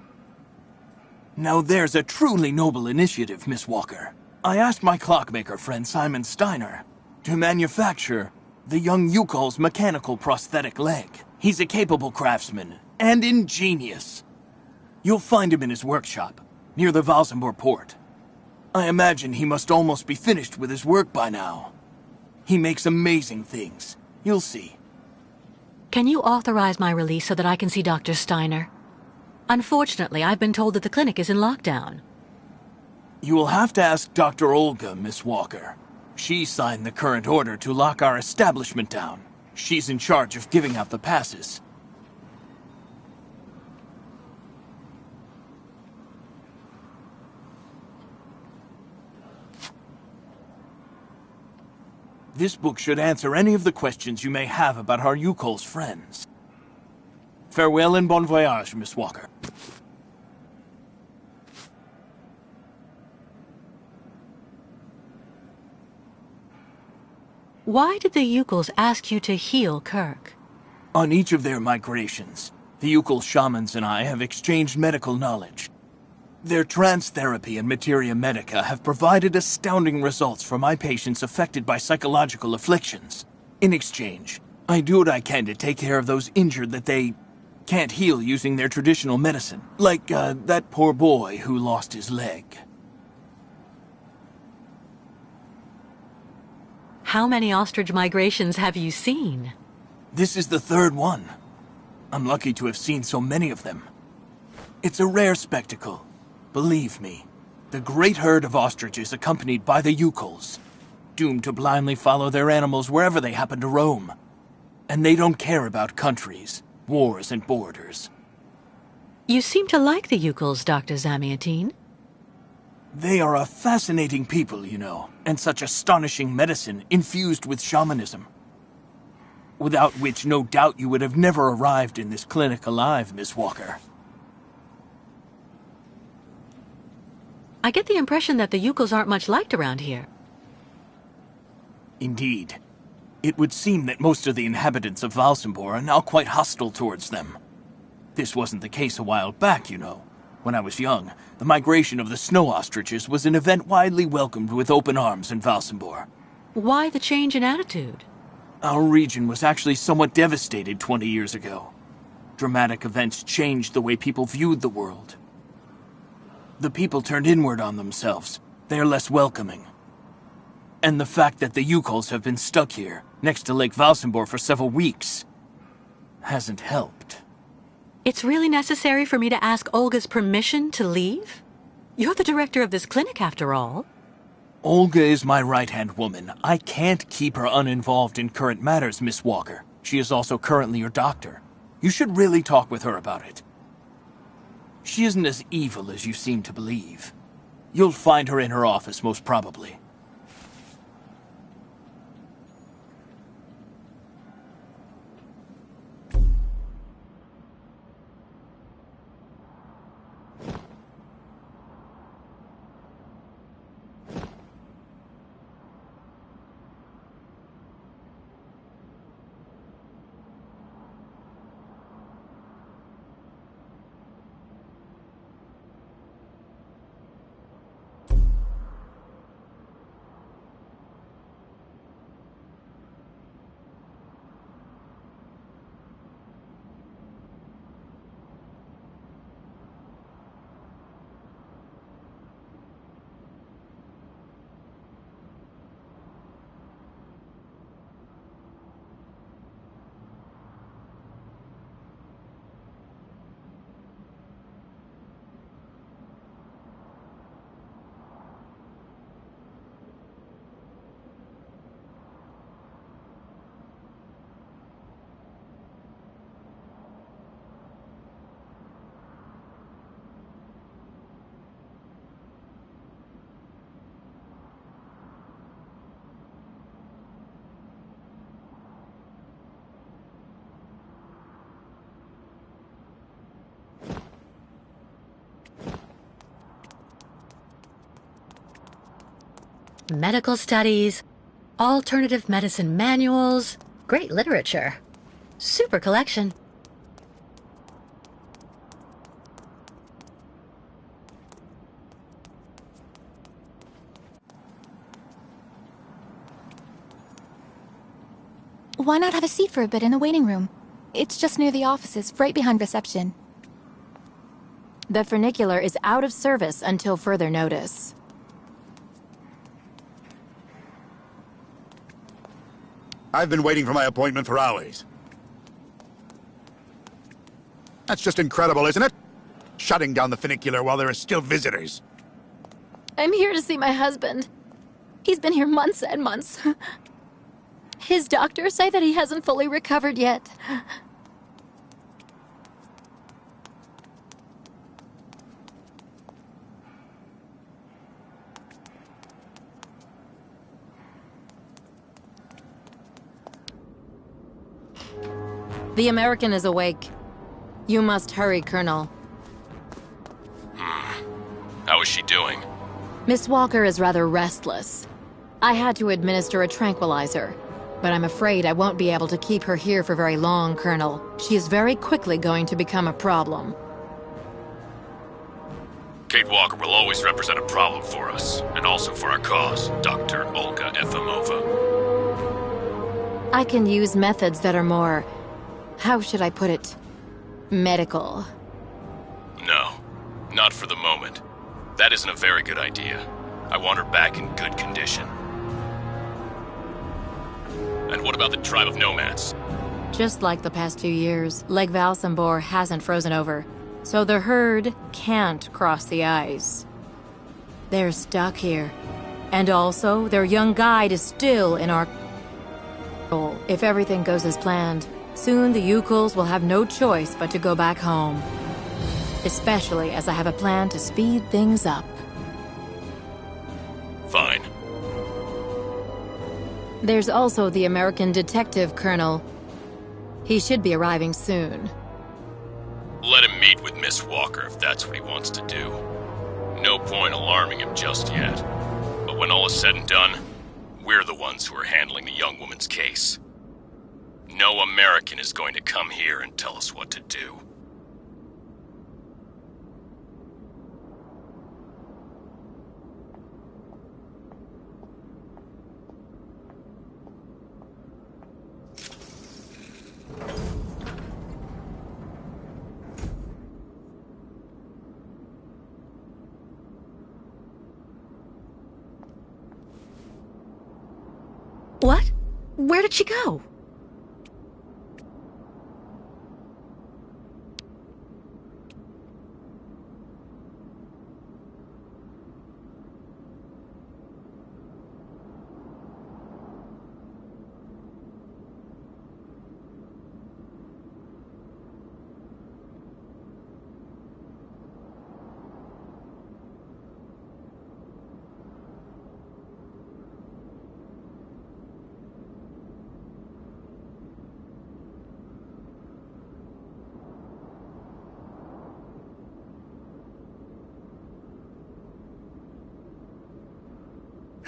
Now there's a truly noble initiative, Miss Walker. I asked my clockmaker friend Simon Steiner to manufacture the young Yukol's mechanical prosthetic leg. He's a capable craftsman and ingenious. You'll find him in his workshop, near the Valsambor port. I imagine he must almost be finished with his work by now. He makes amazing things. You'll see. Can you authorize my release so that I can see Dr. Steiner? Unfortunately, I've been told that the clinic is in lockdown. You will have to ask Dr. Olga, Miss Walker. She signed the current order to lock our establishment down. She's in charge of giving out the passes. This book should answer any of the questions you may have about our Yukol's friends. Farewell and bon voyage, Miss Walker. Why did the Yukols ask you to heal Kirk? On each of their migrations, the Yukol shamans and I have exchanged medical knowledge. Their trance therapy and materia medica have provided astounding results for my patients affected by psychological afflictions. In exchange, I do what I can to take care of those injured that they can't heal using their traditional medicine. Like, that poor boy who lost his leg. How many ostrich migrations have you seen? This is the third one. I'm lucky to have seen so many of them. It's a rare spectacle. Believe me, the great herd of ostriches accompanied by the Yukols, doomed to blindly follow their animals wherever they happen to roam. And they don't care about countries, wars, and borders. You seem to like the Yukols, Dr. Zamiatine. They are a fascinating people, you know, and such astonishing medicine infused with shamanism. Without which, no doubt, you would have never arrived in this clinic alive, Miss Walker. I get the impression that the Yukols aren't much liked around here. Indeed. It would seem that most of the inhabitants of Valsambor are now quite hostile towards them. This wasn't the case a while back, you know. When I was young, the migration of the snow ostriches was an event widely welcomed with open arms in Valsambor. Why the change in attitude? Our region was actually somewhat devastated 20 years ago. Dramatic events changed the way people viewed the world. The people turned inward on themselves. They are less welcoming. And the fact that the Yukols have been stuck here, next to Lake Valsambor for several weeks, hasn't helped. It's really necessary for me to ask Olga's permission to leave? You're the director of this clinic, after all. Olga is my right-hand woman. I can't keep her uninvolved in current matters, Miss Walker. She is also currently your doctor. You should really talk with her about it. She isn't as evil as you seem to believe. You'll find her in her office, most probably. medical studies, alternative medicine manuals, great literature. Super collection. Why not have a seat for a bit in the waiting room? It's just near the offices, right behind reception. The funicular is out of service until further notice. I've been waiting for my appointment for hours. That's just incredible, isn't it? Shutting down the funicular while there are still visitors. I'm here to see my husband. He's been here months and months. His doctors say that he hasn't fully recovered yet. The American is awake. You must hurry, Colonel. How is she doing? Miss Walker is rather restless. I had to administer a tranquilizer, but I'm afraid I won't be able to keep her here for very long, Colonel. She is very quickly going to become a problem. Kate Walker will always represent a problem for us, and also for our cause, Dr. Olga Efimova. I can use methods that are more... how should I put it? Medical. No, not for the moment. That isn't a very good idea. I want her back in good condition. And what about the tribe of nomads? Just like the past 2 years, Lake Valsambor hasn't frozen over, so the herd can't cross the ice. They're stuck here. And also, their young guide is still in our... If everything goes as planned, soon the Yukuls will have no choice but to go back home. Especially as I have a plan to speed things up. Fine. There's also the American detective, Colonel. He should be arriving soon. Let him meet with Miss Walker if that's what he wants to do. No point alarming him just yet. But when all is said and done, we're the ones who are handling the young woman's case. No American is going to come here and tell us what to do. What? Where did she go?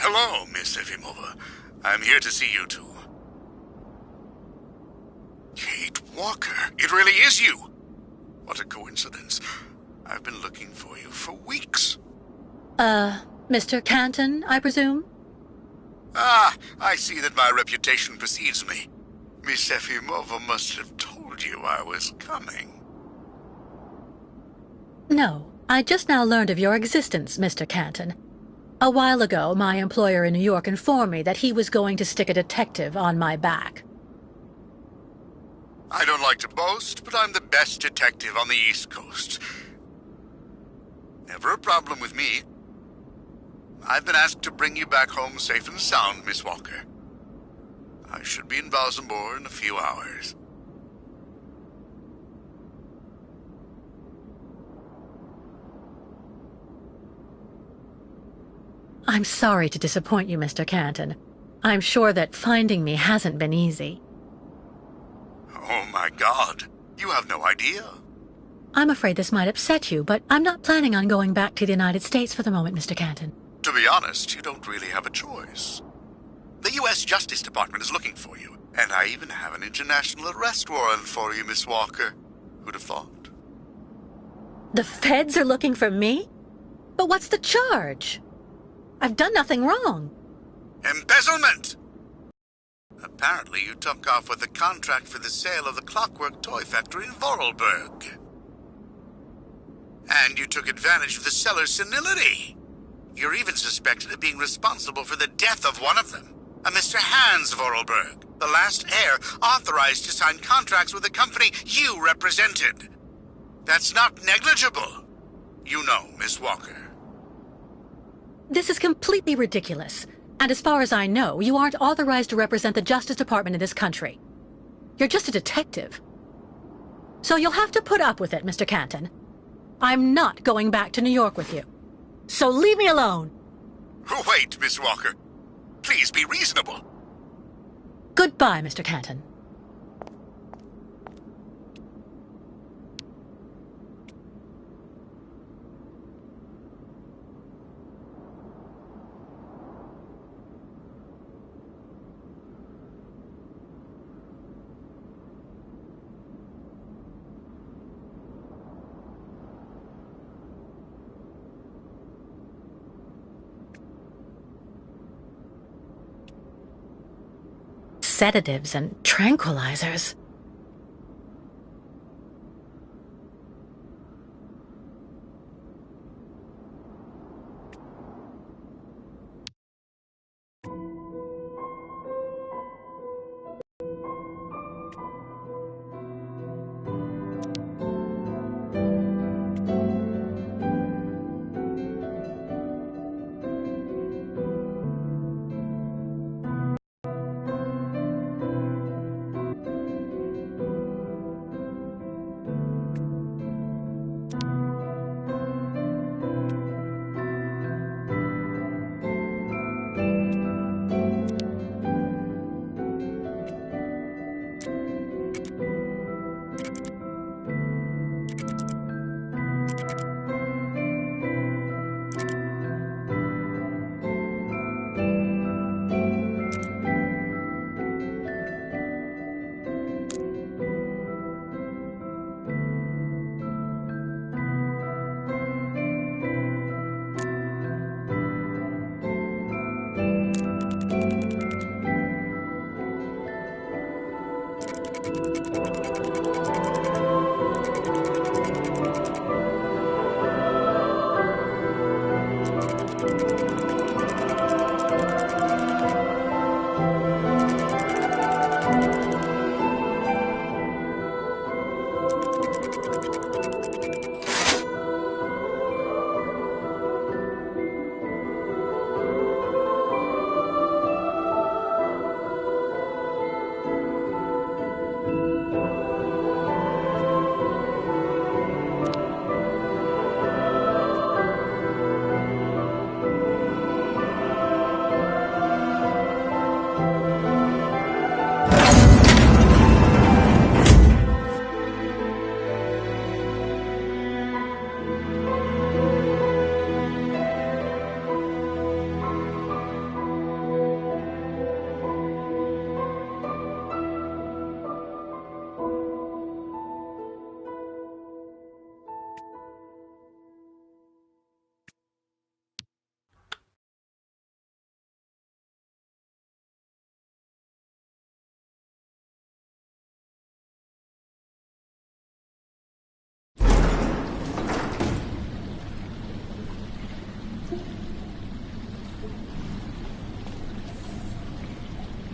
Hello, Miss Efimova. I'm here to see you two. Kate Walker, it really is you! What a coincidence. I've been looking for you for weeks. Mr. Canton, I presume? Ah, I see that my reputation precedes me. Miss Efimova must have told you I was coming. No, I just now learned of your existence, Mr. Canton. A while ago, my employer in New York informed me that he was going to stick a detective on my back. I don't like to boast, but I'm the best detective on the East Coast. Never a problem with me. I've been asked to bring you back home safe and sound, Miss Walker. I should be in Valsambor in a few hours. I'm sorry to disappoint you, Mr. Canton. I'm sure that finding me hasn't been easy. Oh my God, you have no idea. I'm afraid this might upset you, but I'm not planning on going back to the United States for the moment, Mr. Canton. To be honest, you don't really have a choice. The U.S. Justice Department is looking for you, and I even have an international arrest warrant for you, Miss Walker. Who'd have thought? The feds are looking for me? But what's the charge? I've done nothing wrong. Embezzlement! Apparently you took off with a contract for the sale of the Clockwork toy factory in Vorarlberg. And you took advantage of the seller's senility. You're even suspected of being responsible for the death of one of them, a Mr. Hans Vorarlberg, the last heir authorized to sign contracts with the company you represented. That's not negligible. You know, Miss Walker. This is completely ridiculous. And as far as I know, you aren't authorized to represent the Justice Department in this country. You're just a detective. So you'll have to put up with it, Mr. Canton. I'm not going back to New York with you. So leave me alone! Wait, Miss Walker. Please be reasonable. Goodbye, Mr. Canton. Sedatives and tranquilizers.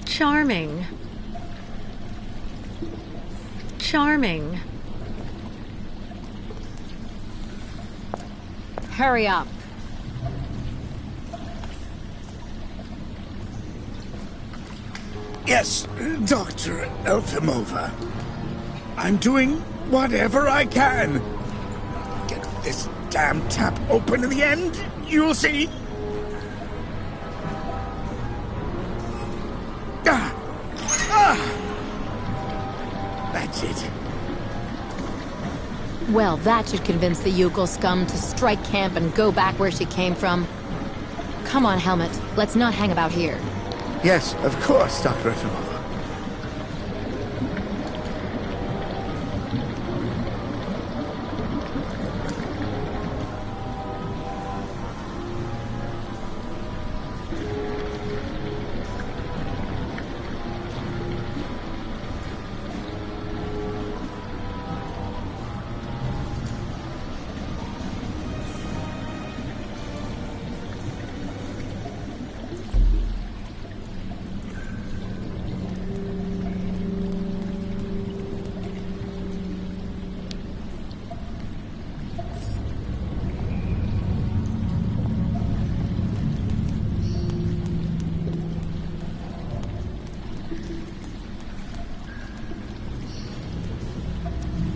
Charming. Charming. Hurry up. Yes, Dr. Elfimova. I'm doing whatever I can. Get this damn tap open in the end, you'll see. That's it. Well, that should convince the Yukel scum to strike camp and go back where she came from. Come on, Helmet. Let's not hang about here. Yes, of course, Dr. Efimova.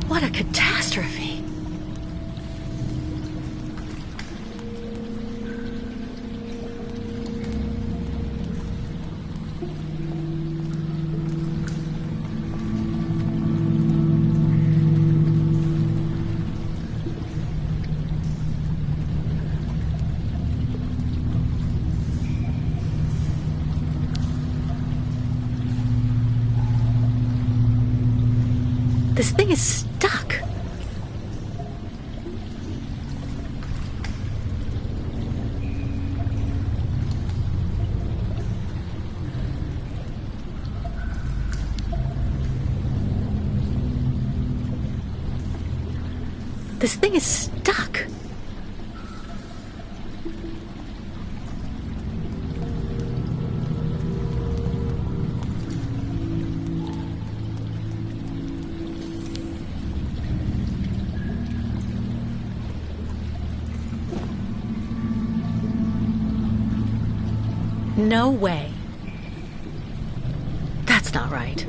What a catastrophe. This thing is stuck. This thing is stuck. No way. That's not right.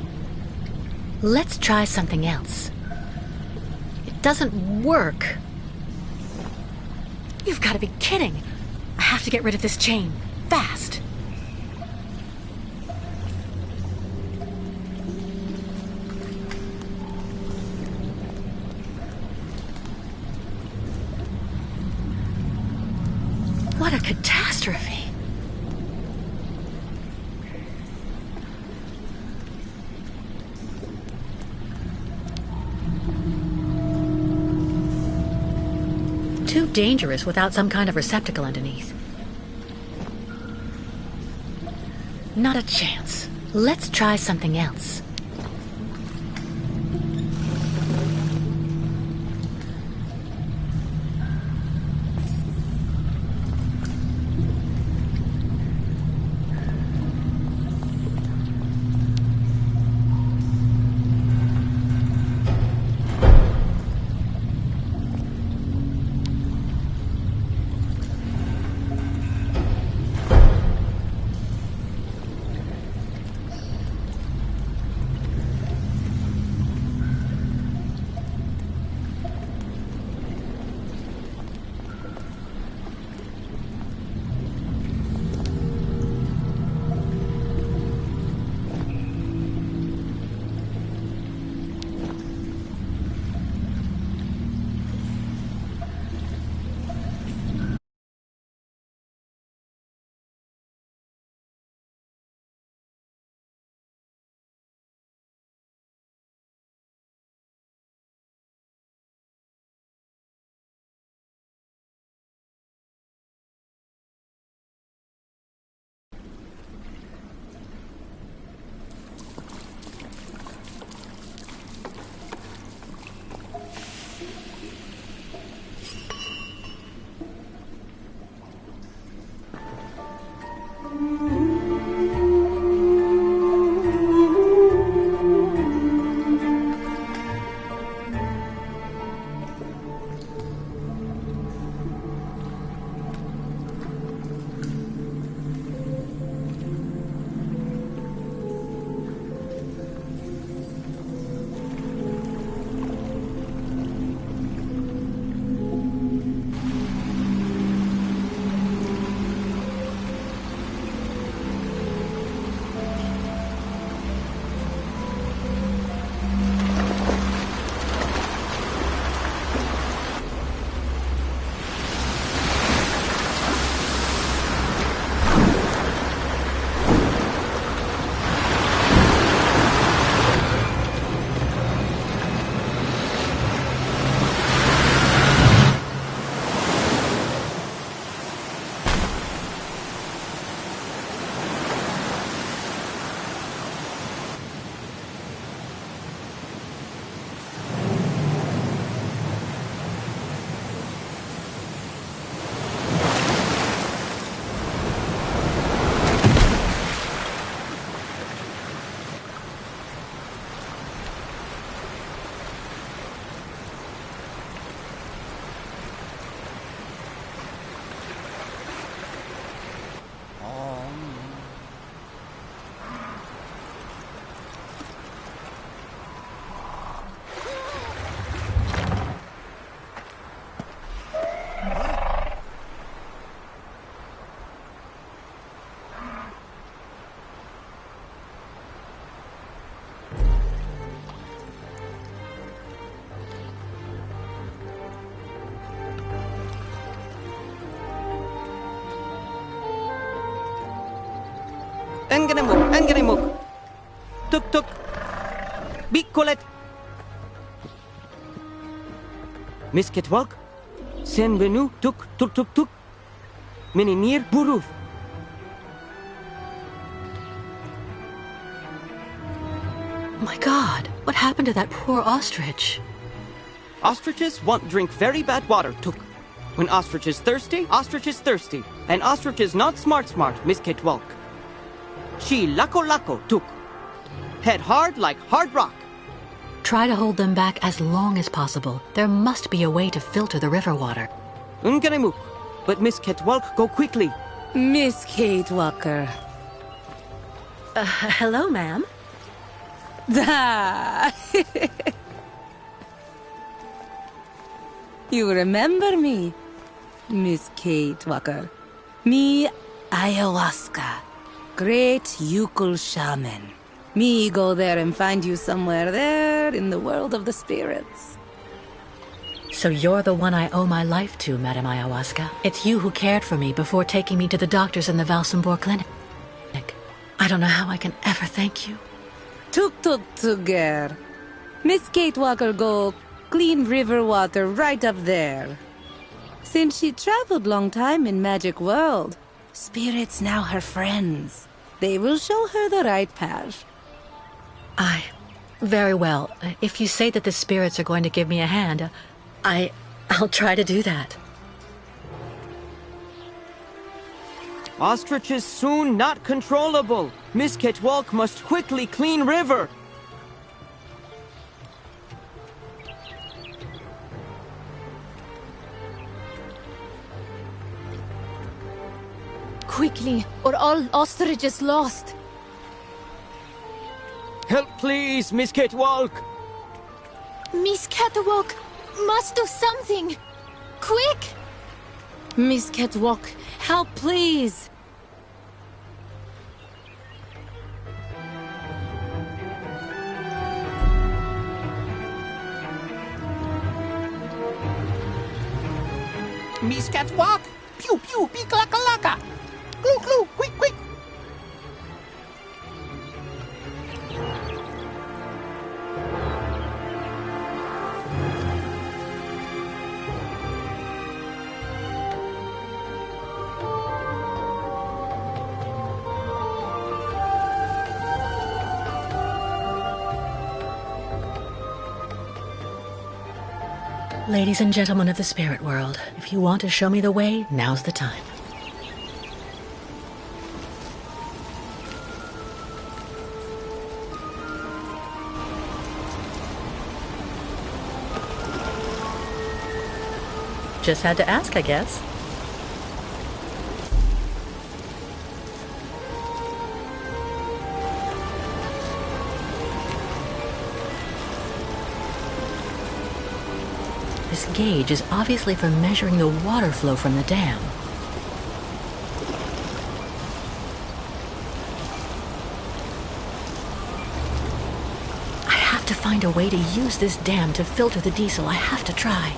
Let's try something else. It doesn't work. You've got to be kidding. I have to get rid of this chain. Fast. What a catastrophe. Too dangerous without some kind of receptacle underneath. Not a chance. Let's try something else. Engenemuk. Tuk tuk. Bikolet. Miss Ketwalk. Senvenu tuk tuk tuk tuk. Minimir buruf. My God, what happened to that poor ostrich? Ostriches want drink very bad water, tuk. When ostrich is thirsty, and ostrich is not smart, Miss Ketwalk. She lako, tuk. Head hard like hard rock. Try to hold them back as long as possible. There must be a way to filter the river water. Unganemuk. But Miss Ketwalk, go quickly. Miss Kate Walker. Hello, ma'am. You remember me, Miss Kate Walker. Me, ayahuasca. Great Yukul shaman. Me go there and find you somewhere there in the world of the spirits. So you're the one I owe my life to, Madame Ayahuasca. It's you who cared for me before taking me to the doctors in the Valsambor clinic. I don't know how I can ever thank you. Tuk tuger. Miss Kate Walker go clean river water right up there. Since she traveled long time in magic world, spirits now her friends. They will show her the right path. Very well. If you say that the spirits are going to give me a hand, I'll try to do that. Ostrich is soon not controllable. Miss Ketwalk must quickly clean river. Quickly, or all ostrich is lost. Help, please, Miss Ketwalk. Miss Catwalk must do something. Quick! Miss Catwalk, help please. Miss Catwalk! Pew pew, peek-laka-laka! Glue glue, quick quick! Ladies and gentlemen of the spirit world, if you want to show me the way, now's the time. Just had to ask, I guess. This gauge is obviously for measuring the water flow from the dam. I have to find a way to use this dam to filter the diesel. I have to try.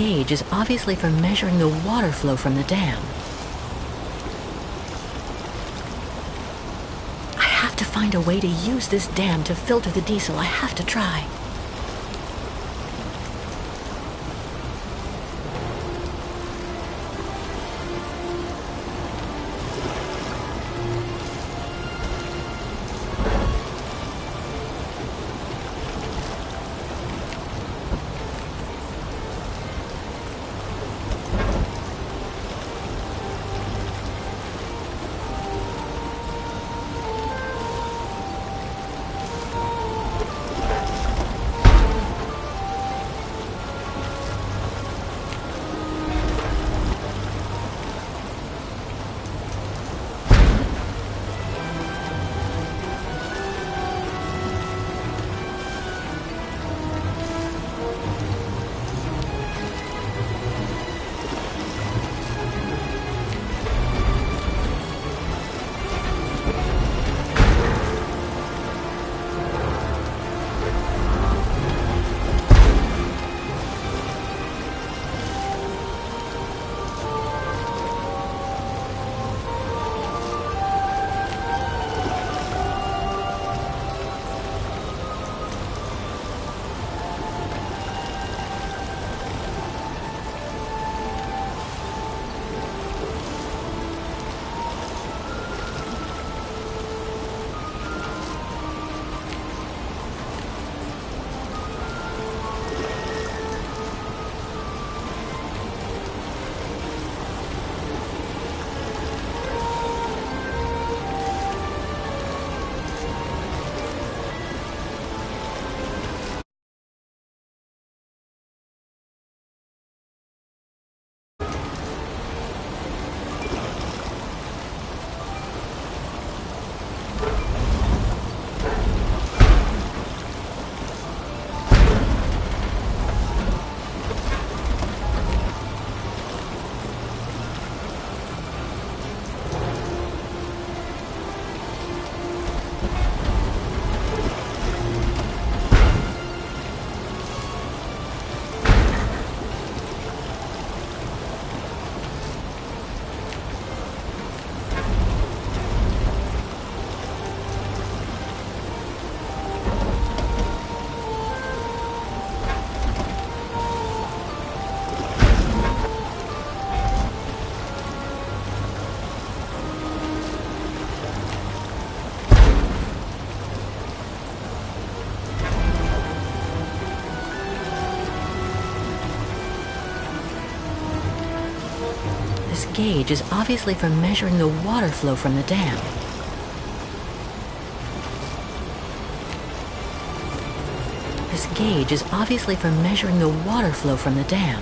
gauge is obviously for measuring the water flow from the dam. I have to find a way to use this dam to filter the diesel. I have to try. This gauge is obviously for measuring the water flow from the dam. This gauge is obviously for measuring the water flow from the dam.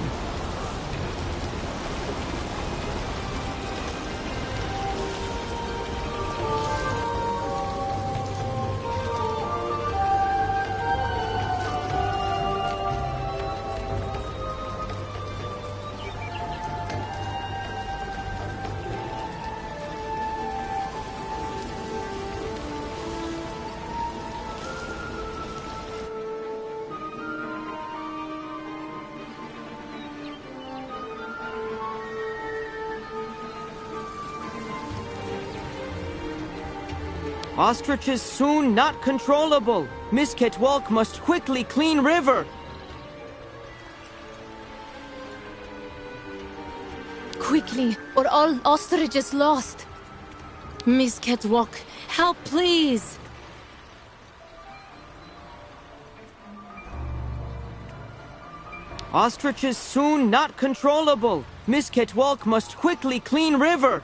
Ostriches soon not controllable. Miss Ketwalk must quickly clean river. Quickly, or all ostriches lost. Miss Ketwalk, help please. Ostriches soon not controllable. Miss Ketwalk must quickly clean river.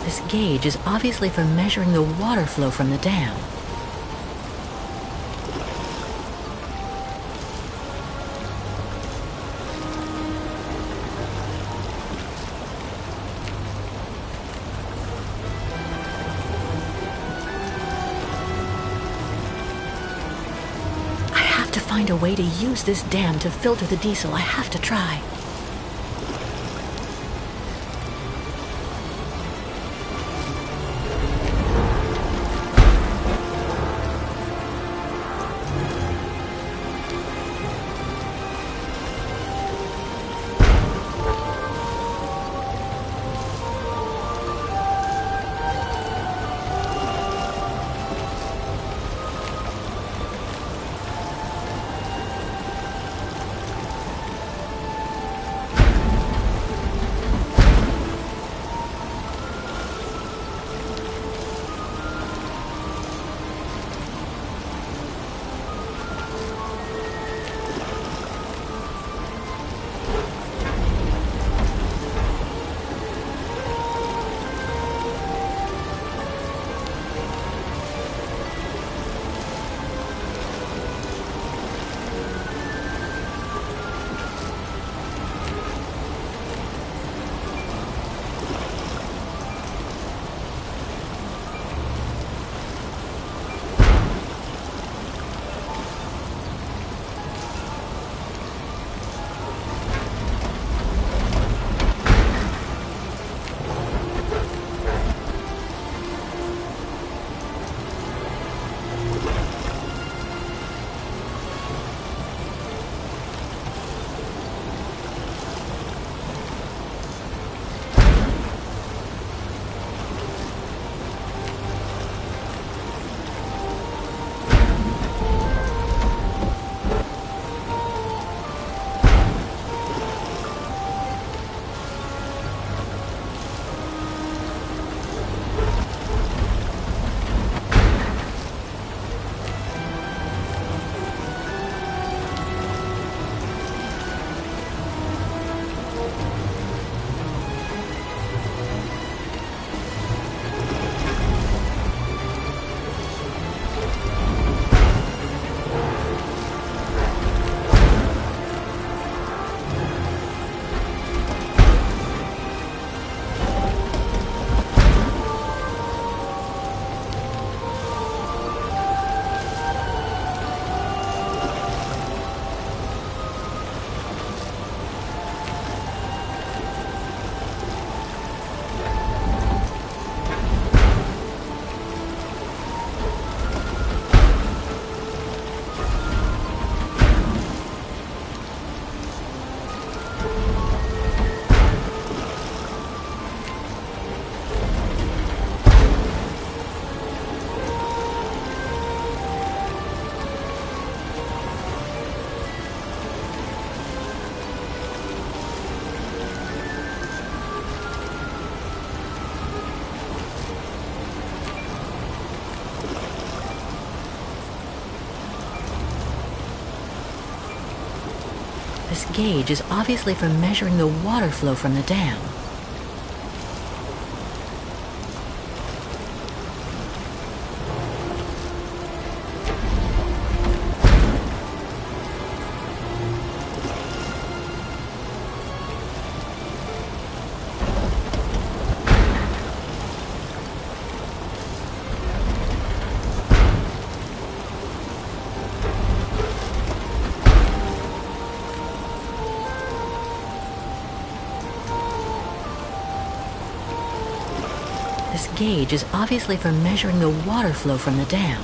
This gauge is obviously for measuring the water flow from the dam. find a way to use this dam to filter the diesel. I have to try. This gauge is obviously for measuring the water flow from the dam. This gauge is obviously for measuring the water flow from the dam.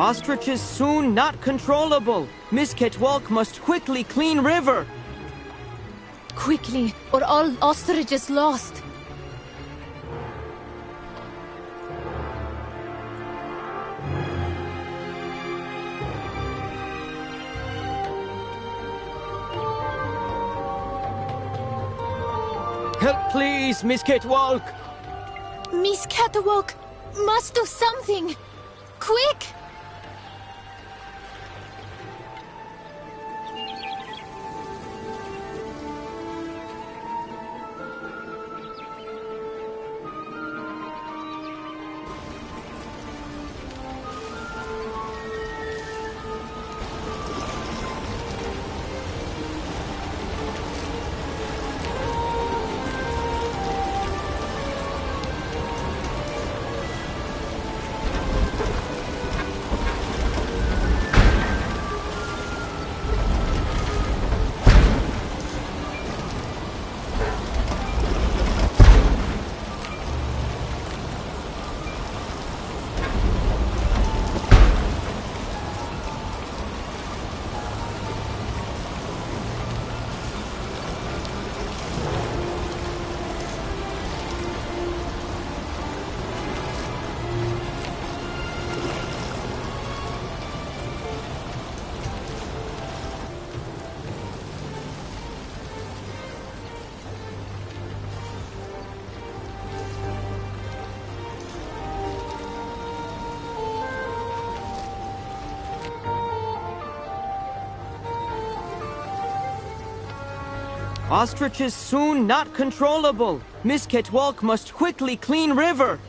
Ostriches soon not controllable. Miss Ketwalk must quickly clean river. Quickly, or all ostriches lost. Help, please, Miss Ketwalk. Miss Catwalk must do something! Quick! Ostriches soon not controllable. Miss Ketwalk must quickly clean river.